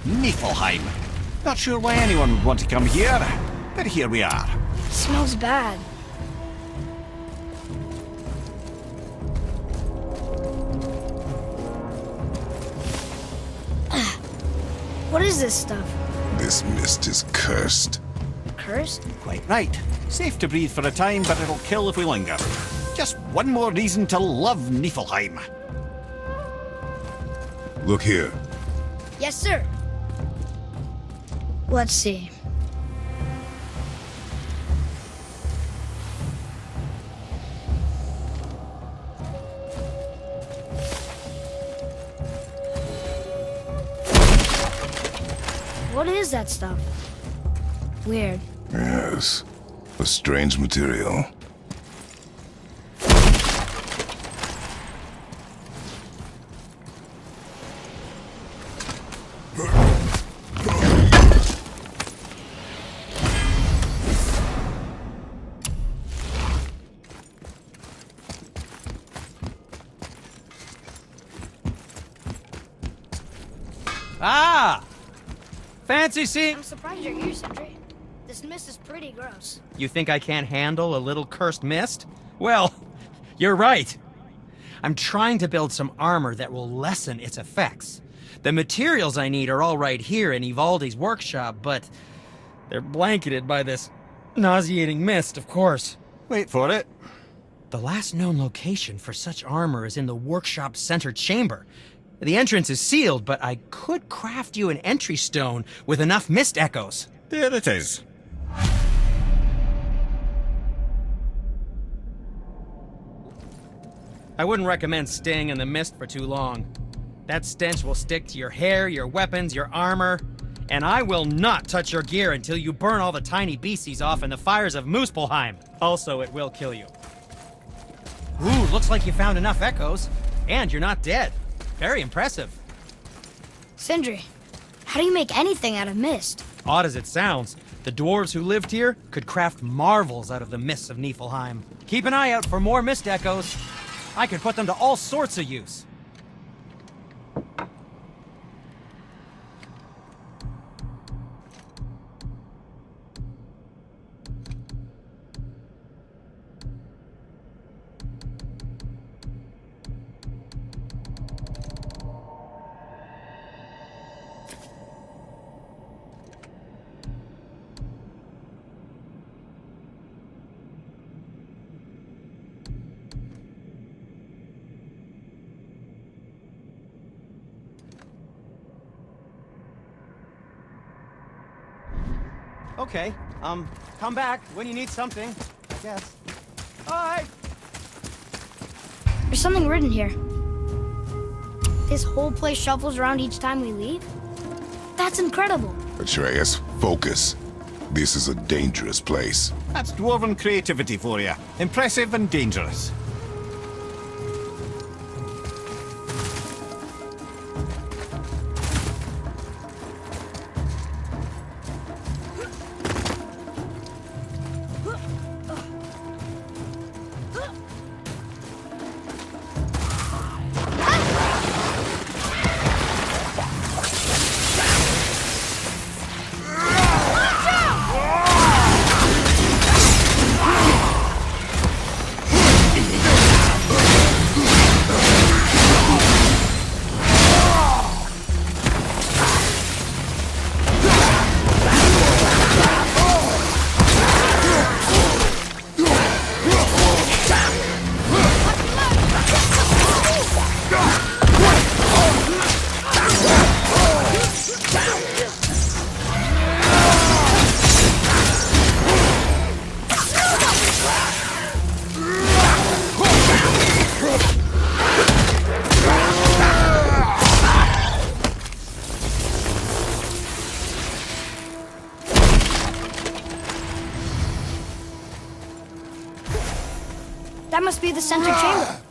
Niflheim. Not sure why anyone would want to come here, but here we are. It smells bad. What is this stuff? This mist is cursed. Cursed? Quite right. Safe to breathe for a time, but it'll kill if we linger. Just one more reason to love Niflheim. Look here. Yes, sir. Let's see. What is that stuff? Weird. Yes. A strange material. Ah! Fancy seeing... I'm surprised you're here, Sentry. This mist is pretty gross. You think I can't handle a little cursed mist? Well, you're right. I'm trying to build some armor that will lessen its effects. The materials I need are all right here in Ivaldi's workshop, but they're blanketed by this Nauseating mist, of course. Wait for it. The last known location for such armor is in the workshop's center chamber. The entrance is sealed, but I could craft you an entry stone with enough mist echoes. There it is. I wouldn't recommend staying in the mist for too long. That stench will stick to your hair, your weapons, your armor, and I will not touch your gear until you burn all the tiny beasties off in the fires of Muspelheim. Also, it will kill you. Ooh, looks like you found enough echoes, and you're not dead. Very impressive. Sindri, how do you make anything out of mist? Odd as it sounds, the dwarves who lived here could craft marvels out of the mists of Niflheim. Keep an eye out for more mist echoes. I could put them to all sorts of use. Okay, come back when you need something, I guess. Bye! There's something written here. This whole place shuffles around each time we leave? That's incredible. Atreus, focus. This is a dangerous place. That's dwarven creativity for you. Impressive and dangerous. That must be the center chamber.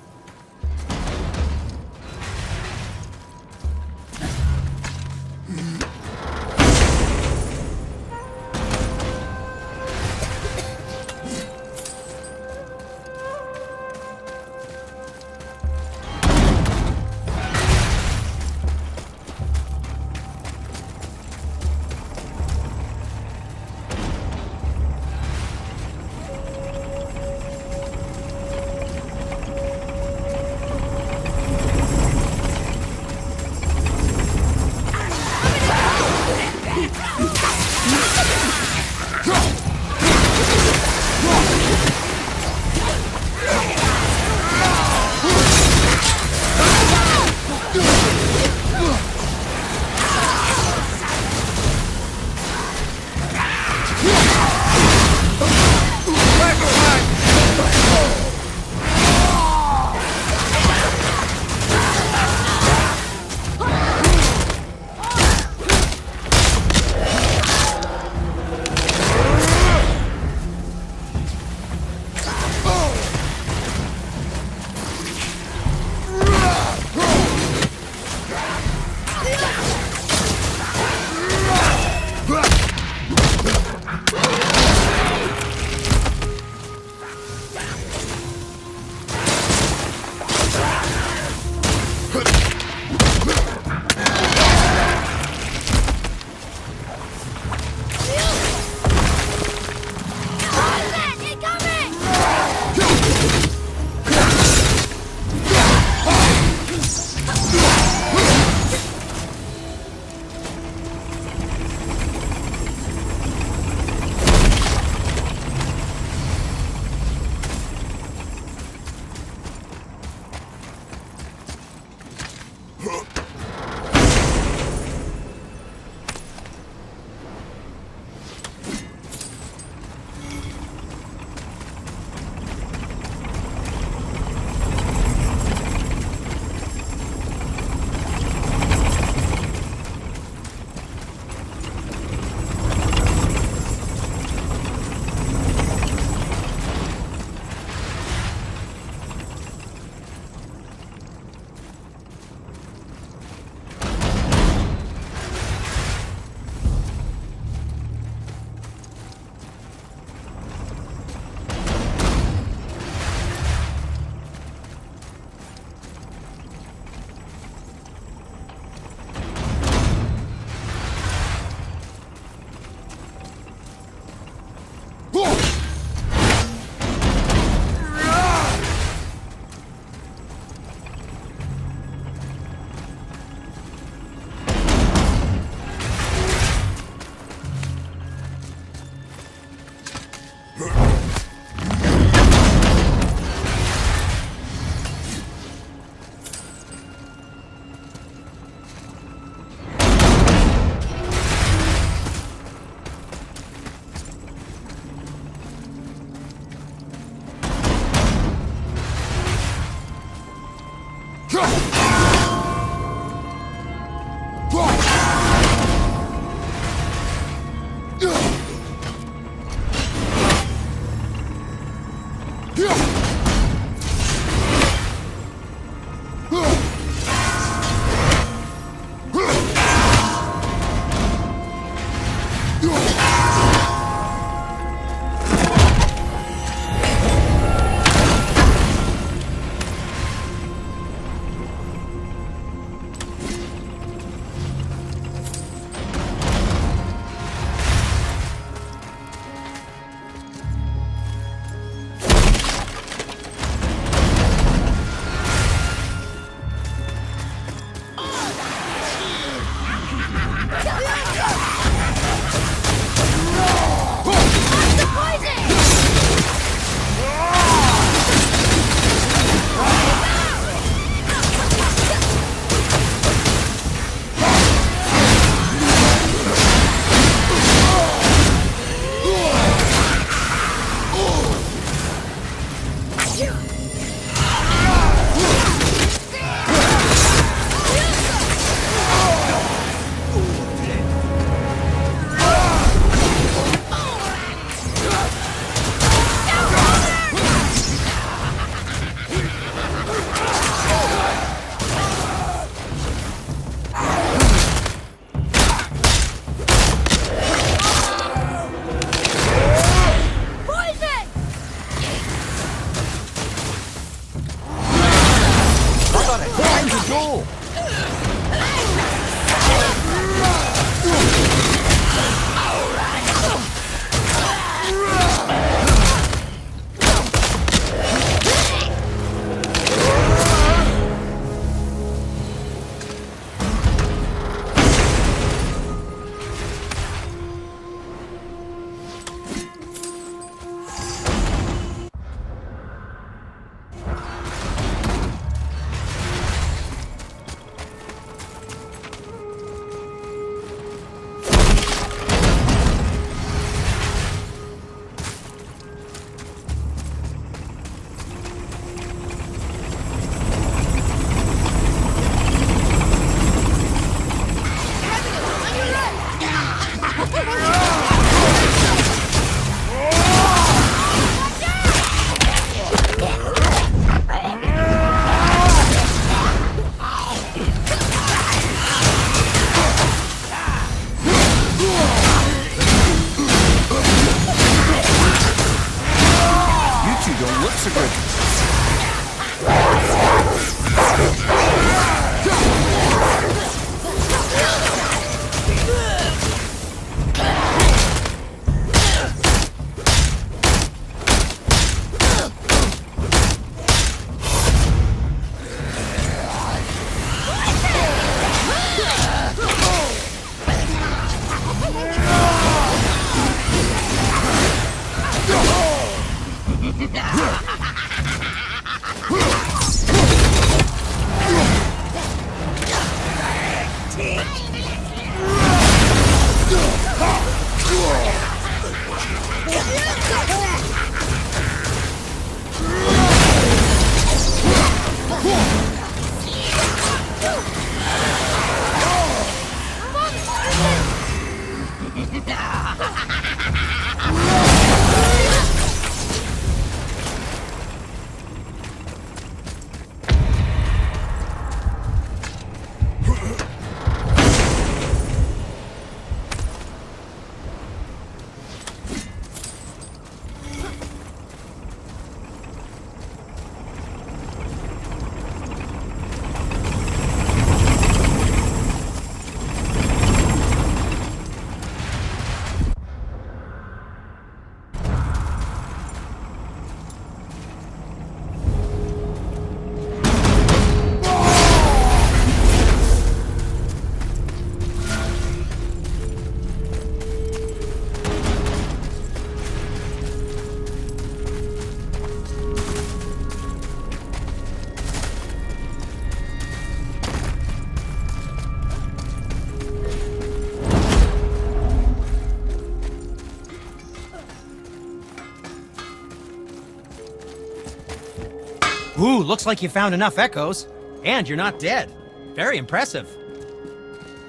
Ooh, looks like you found enough echoes. And you're not dead. Very impressive.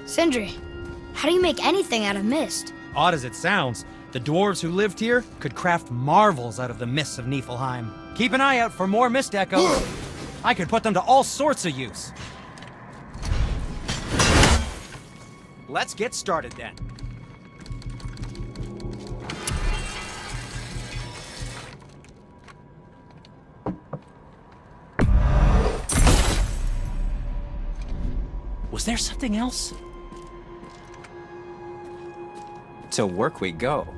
Sindri, how do you make anything out of mist? Odd as it sounds, the dwarves who lived here could craft marvels out of the mists of Niflheim. Keep an eye out for more mist echoes. I could put them to all sorts of use. Let's get started then. Was there something else? To work we go.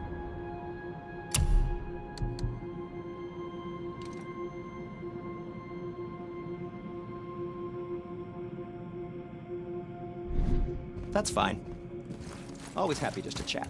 That's fine. Always happy just to chat.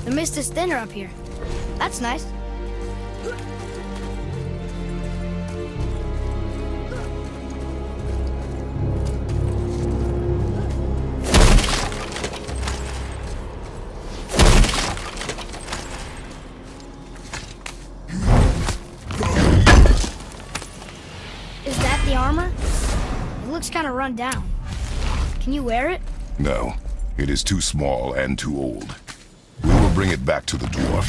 The mist is thinner up here. That's nice. Is that the armor? It looks kind of run down. Can you wear it? No, it is too small and too old. We will bring it back to the dwarf.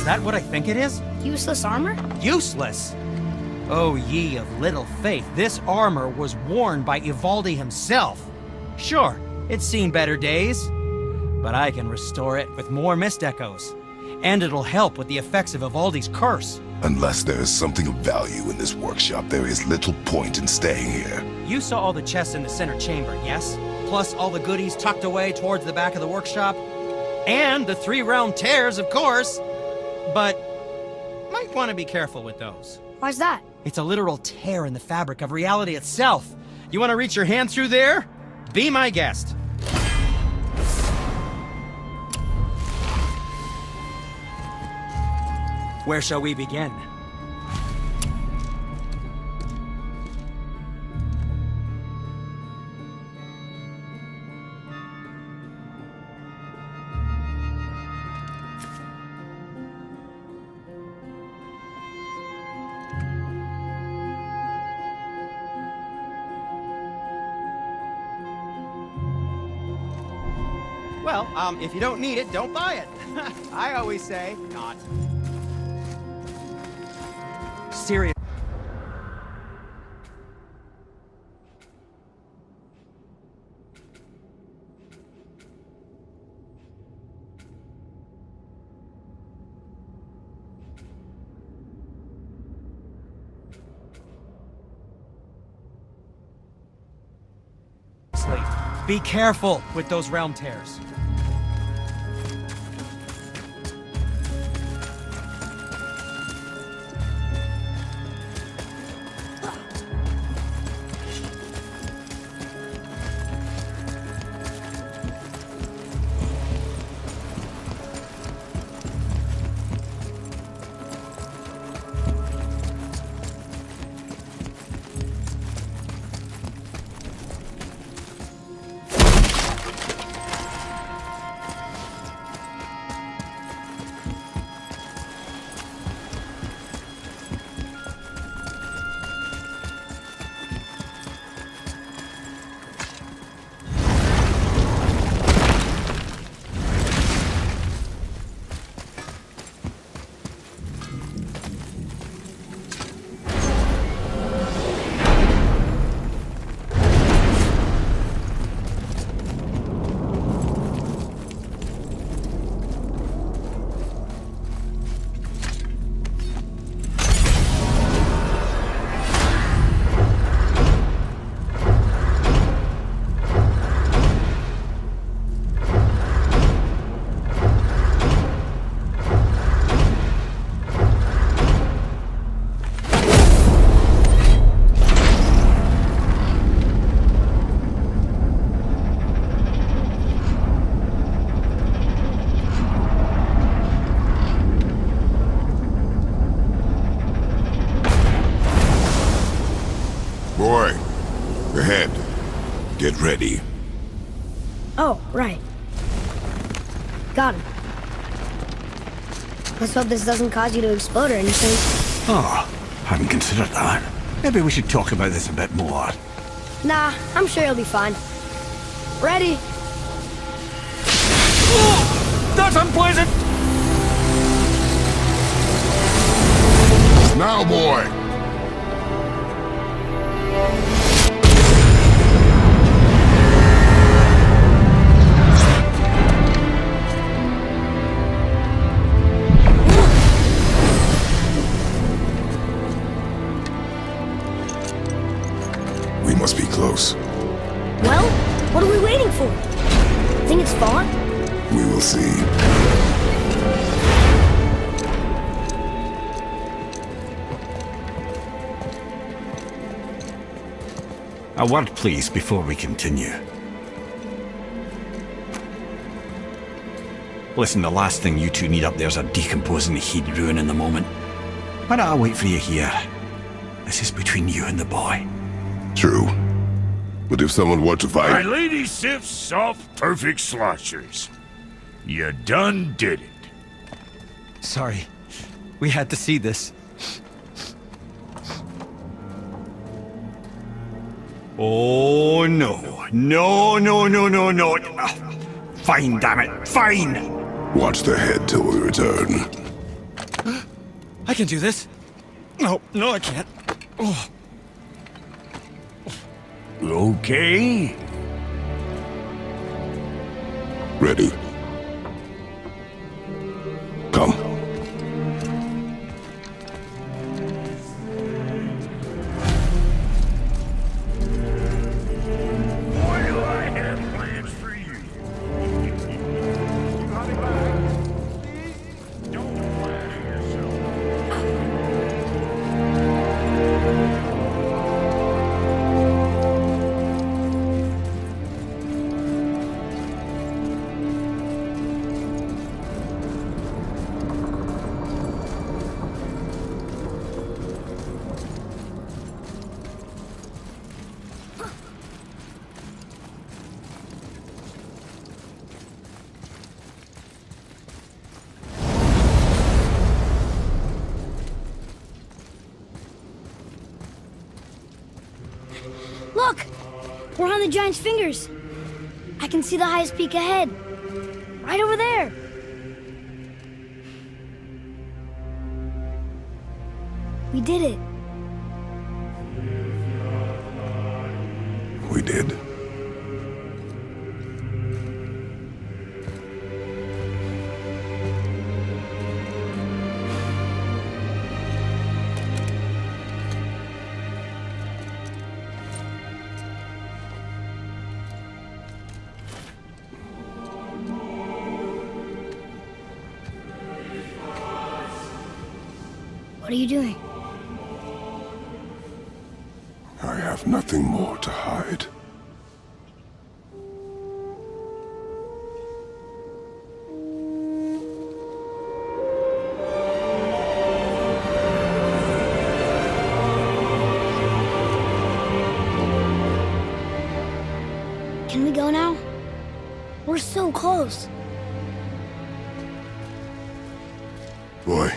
Is that what I think it is? Useless armor? Useless? Oh, ye of little faith, this armor was worn by Ivaldi himself. Sure, it's seen better days, but I can restore it with more mist echoes. And it'll help with the effects of Ivaldi's curse. Unless there is something of value in this workshop, there is little point in staying here. You saw all the chests in the center chamber, yes? Plus all the goodies tucked away towards the back of the workshop? And the 3 round tears, of course! But might want to be careful with those. Why's that? It's a literal tear in the fabric of reality itself. You want to reach your hand through there? Be my guest. Where shall we begin? Well, if you don't need it, don't buy it. I always say, not. Serious. Be careful with those realm tears. Boy, ahead. Get ready. Oh, right. Got him. Let's hope this doesn't cause you to explode or anything. Oh, hadn't considered that. Maybe we should talk about this a bit more. Nah, I'm sure you'll be fine. Ready? Oh, that's unpleasant! Now, boy! We must be close. Well, what are we waiting for? Think it's far? We will see. A word, please, before we continue. Listen, the last thing you two need up there's a decomposing heat ruining the moment. Why don't I wait for you here? This is between you and the boy. True. But if someone were to My fight... lady Sif's soft, perfect sloshers. You done did it. Sorry. We had to see this. Oh, no. No, no, no, no, no. Fine, damn it. Fine! Watch the head till we return. I can do this. No, I can't. Oh. Okay. Ready. Come. Boy, do I have plans for you. Don't flatter yourself. Look! We're on the giant's fingers. I can see the highest peak ahead. Right over there. We did it. We did. What are you doing? I have nothing more to hide. Can we go now? We're so close. Boy.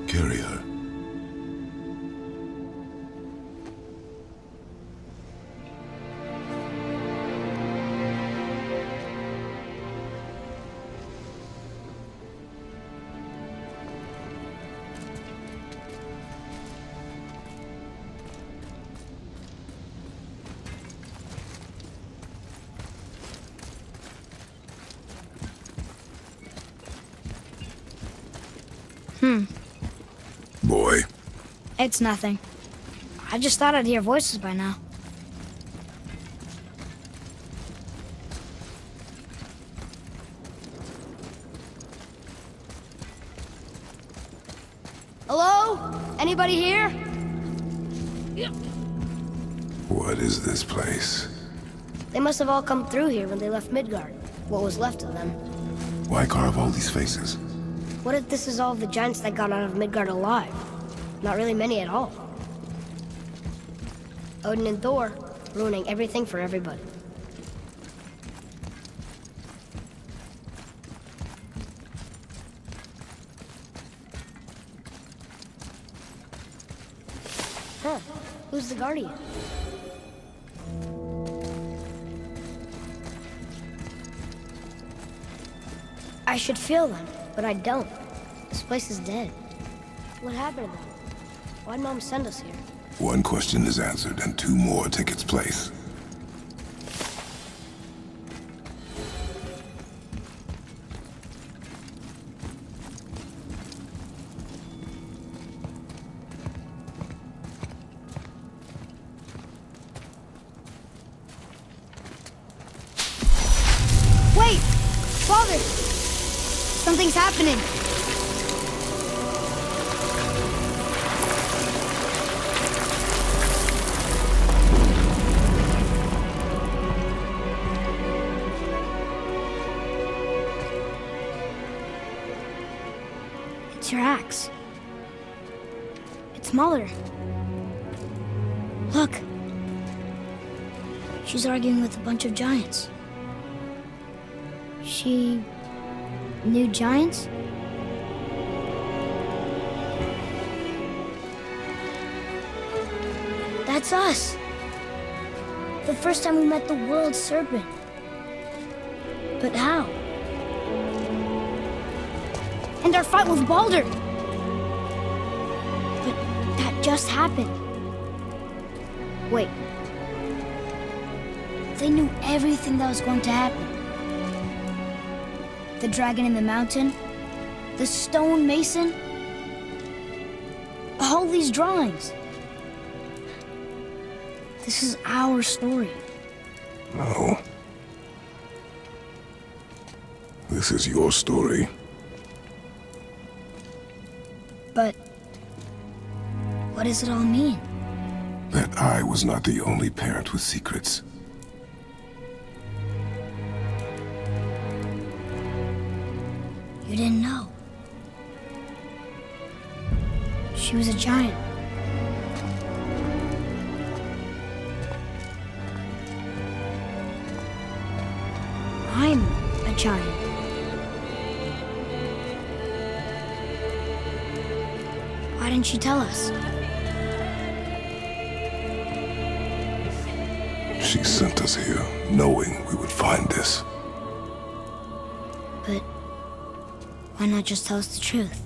Carry her. Boy. It's nothing. I just thought I'd hear voices by now. Hello? Anybody here? What is this place? They must have all come through here when they left Midgard. What was left of them. Why carve all these faces? What if this is all of the giants that got out of Midgard alive? Not really many at all. Odin and Thor, ruining everything for everybody. Huh, who's the guardian? I should feel them, but I don't. This place is dead. What happened to them? Why'd Mom send us here? One question is answered and two more take its place. Wait! Father! Something's happening. It's your axe. It's Mother. Look. She's arguing with a bunch of giants. She knew giants? That's us. The first time we met the world serpent. But how? And our fight with Baldur. But that just happened. Wait. They knew everything that was going to happen. The dragon in the mountain, the stone mason, all these drawings. This is our story. No. This is your story. But what does it all mean? That I was not the only parent with secrets. You didn't know. She was a giant. I'm a giant. Why didn't she tell us? She sent us here, knowing we would find this. But why not just tell us the truth?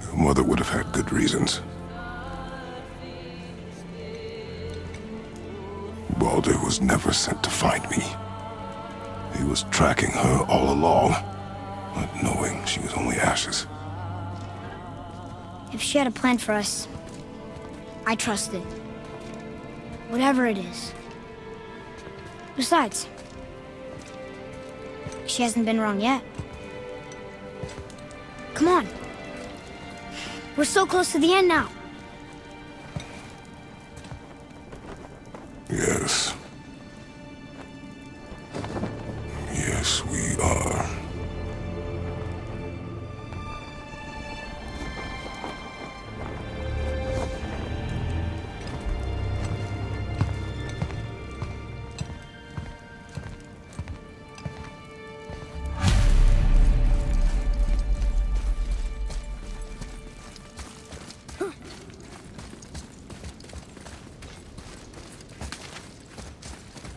Your mother would have had good reasons. Baldur was never sent to find me. He was tracking her all along, not knowing she was only ashes. If she had a plan for us, I trust it. Whatever it is. Besides, she hasn't been wrong yet. Come on. We're so close to the end now. Yes. Yes, we are.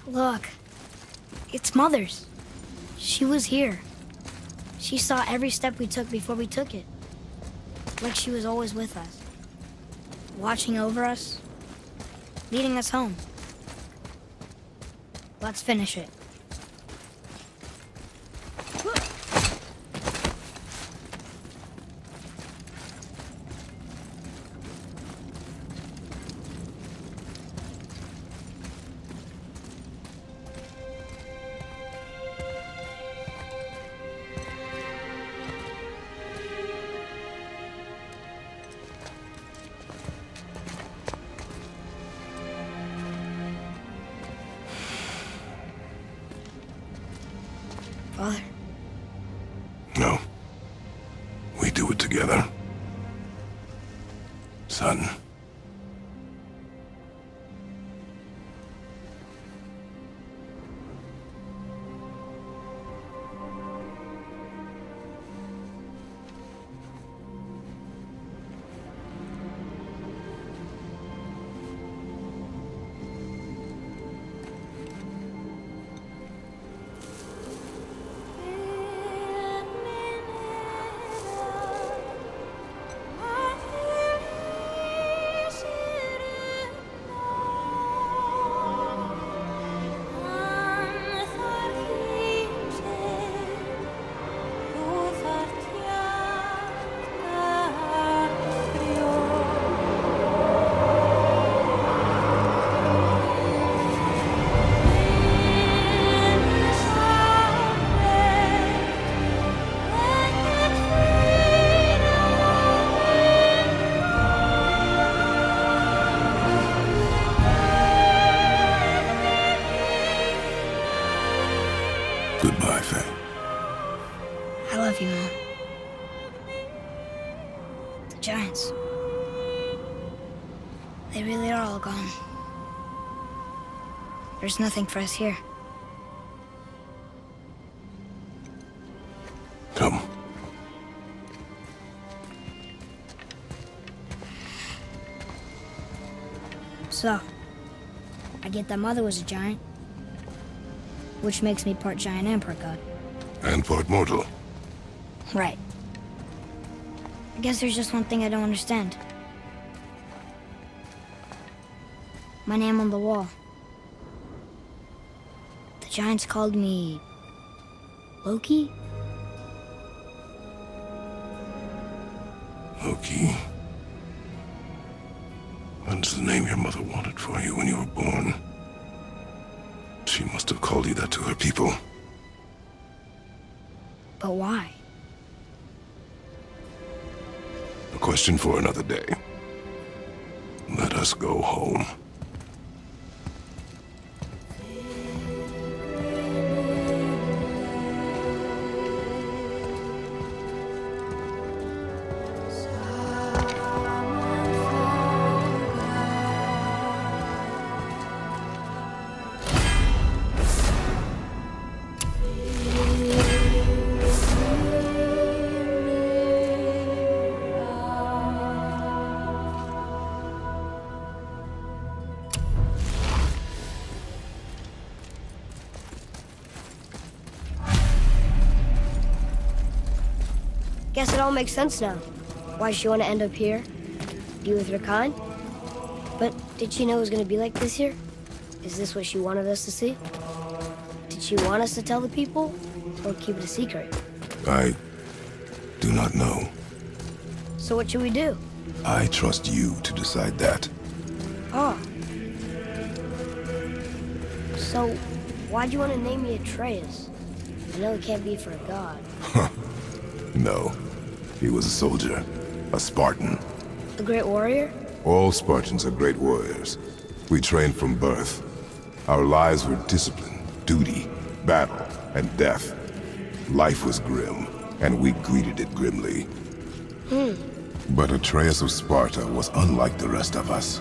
Look, it's Mother's. She was here. She saw every step we took before we took it. Like she was always with us. Watching over us. Leading us home. Let's finish it. Father? No. We do it together. Son. Goodbye, Faye. I love you, Mom. The giants. They really are all gone. There's nothing for us here. Come. So, I get that Mother was a giant, which makes me part giant and part god. And part mortal. Right. I guess there's just one thing I don't understand. My name on the wall. The giants called me... Loki? Loki. That's the name your mother wanted for you when you were born. She must have called you that to her people. But why? A question for another day. Let us go home. Guess it all makes sense now. Why she want to end up here? Be with her kind? But did she know it was going to be like this here? Is this what she wanted us to see? Did she want us to tell the people? Or keep it a secret? I do not know. So what should we do? I trust you to decide that. Oh. So, why'd you want to name me Atreus? I know it can't be for a god. No. He was a soldier. A Spartan. A great warrior? All Spartans are great warriors. We trained from birth. Our lives were discipline, duty, battle, and death. Life was grim, and we greeted it grimly. But Atreus of Sparta was unlike the rest of us.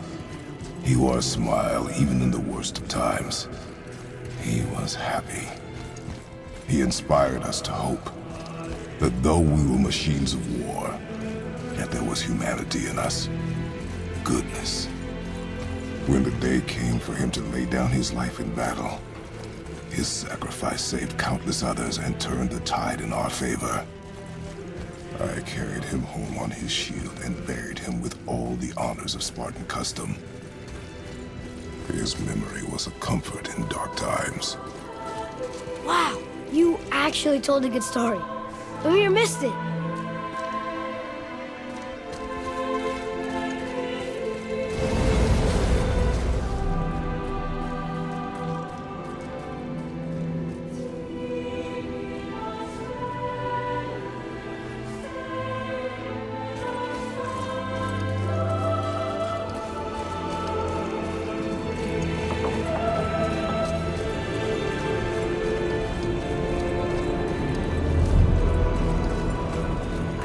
He wore a smile even in the worst of times. He was happy. He inspired us to hope that though we were machines of war, yet there was humanity in us. Goodness. When the day came for him to lay down his life in battle, his sacrifice saved countless others and turned the tide in our favor. I carried him home on his shield and buried him with all the honors of Spartan custom. His memory was a comfort in dark times. Wow, you actually told a good story. Amir missed it.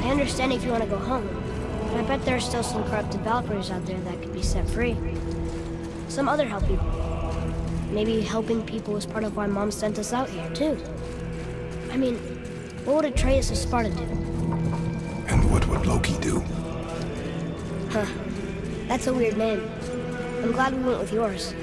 I understand if you want to go home, but I bet there are still some corrupted Valkyries out there that could be set free. Some other help people. Maybe helping people was part of why Mom sent us out here, too. I mean, what would Atreus of Sparta do? And what would Loki do? Huh. That's a weird name. I'm glad we went with yours.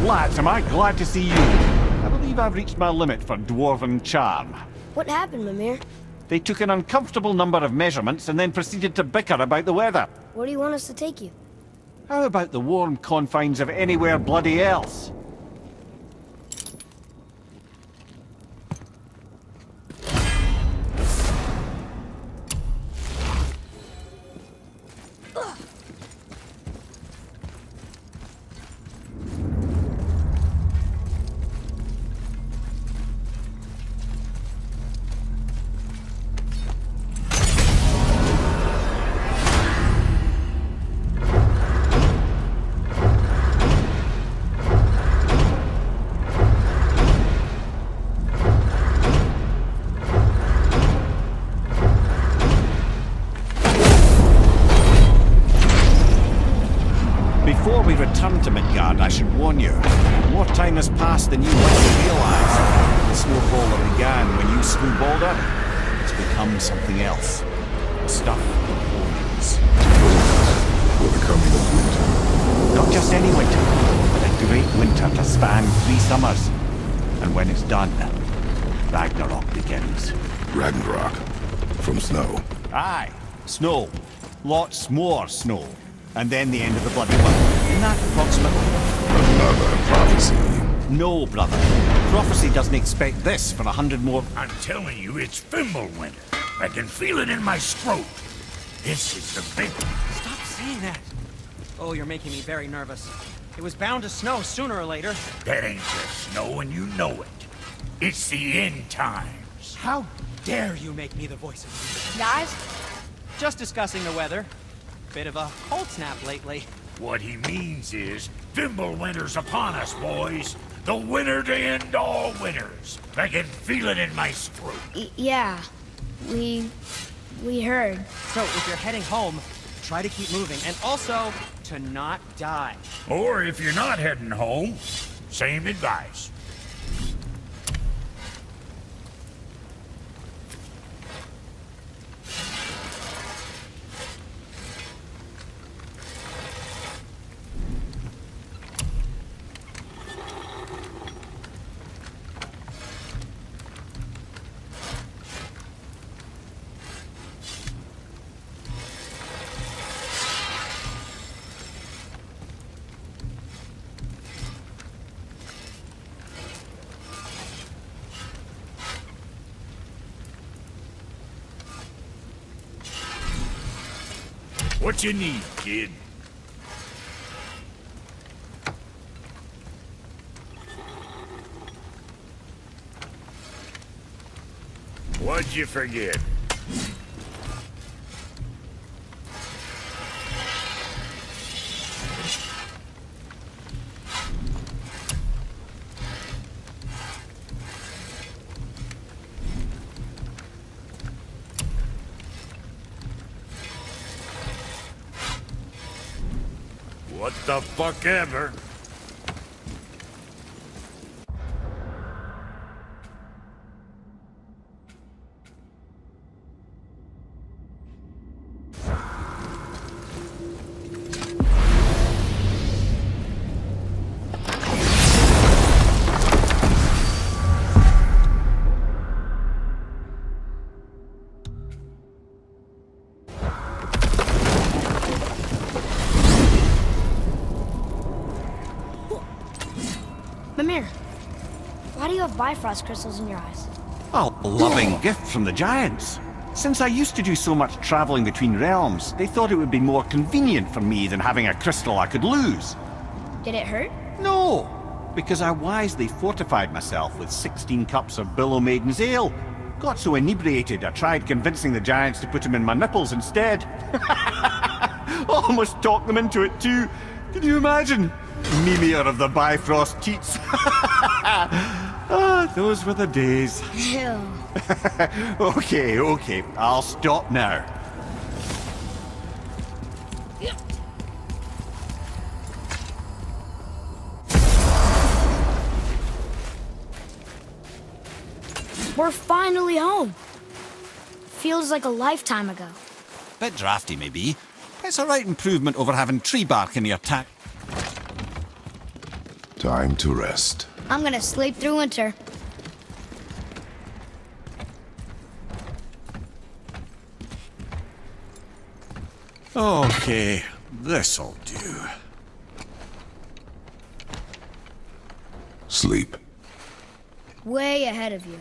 Lads, am I glad to see you. I believe I've reached my limit for dwarven charm. What happened, Mimir? They took an uncomfortable number of measurements and then proceeded to bicker about the weather. Where do you want us to take you? How about the warm confines of anywhere bloody else? come to Midgard, I should warn you. More time has passed than you likely realize. The snowfall that began when you slew Balder has become something else. The stuff of omens. For the coming of winter. Not just any winter, but a great winter to span 3 summers. And when it's done, Ragnarok begins. Ragnarok. From snow. Aye, snow. Lots more snow. And then the end of the bloody month. Isn't that approximately? Another prophecy. No, brother. Prophecy doesn't expect this for 100 more... I'm telling you, it's Fimbulwinter. I can feel it in my throat. This is the big one. Stop saying that. Oh, you're making me very nervous. It was bound to snow sooner or later. That ain't just snow and you know it. It's the end times. How dare you make me the voice of reason? Guys, Just discussing the weather. Bit of a cold snap lately. What he means is, Fimbulwinter's upon us, boys. The winter to end all winters. I can feel it in my throat. yeah. We heard. So if you're heading home, try to keep moving. And also, to not die. Or if you're not heading home, same advice. What you need, kid? What'd you forget? What the fuck ever? Mimir, why do you have Bifrost crystals in your eyes? A loving gift from the giants. Since I used to do so much traveling between realms, they thought it would be more convenient for me than having a crystal I could lose. Did it hurt? No, because I wisely fortified myself with 16 cups of Billow Maiden's ale. Got so inebriated, I tried convincing the giants to put them in my nipples instead. Almost talked them into it too. Can you imagine? Mimir of the Bifrost teats. Ah, those were the days. Ew. Okay, I'll stop now. We're finally home. Feels like a lifetime ago. Bit drafty, maybe. It's a right improvement over having tree bark in your tack. Time to rest. I'm gonna sleep through winter. Okay, this'll do. Sleep. Way ahead of you.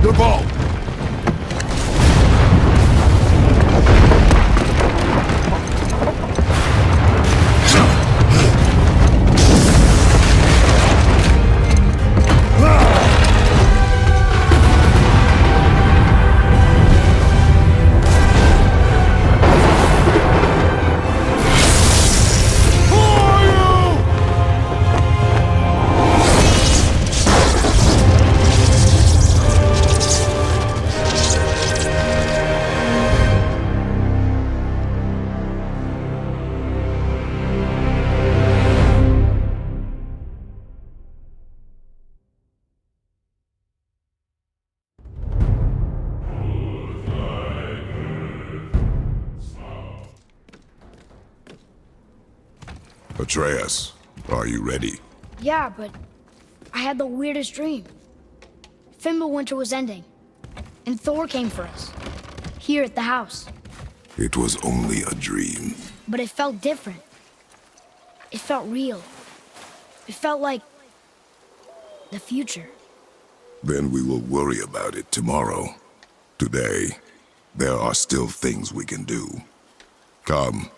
The ball! Atreus, are you ready? Yeah, but I had the weirdest dream. Fimbulwinter was ending, and Thor came for us, here at the house. It was only a dream. But it felt different. It felt real. It felt like the future. Then we will worry about it tomorrow. Today, there are still things we can do. Come.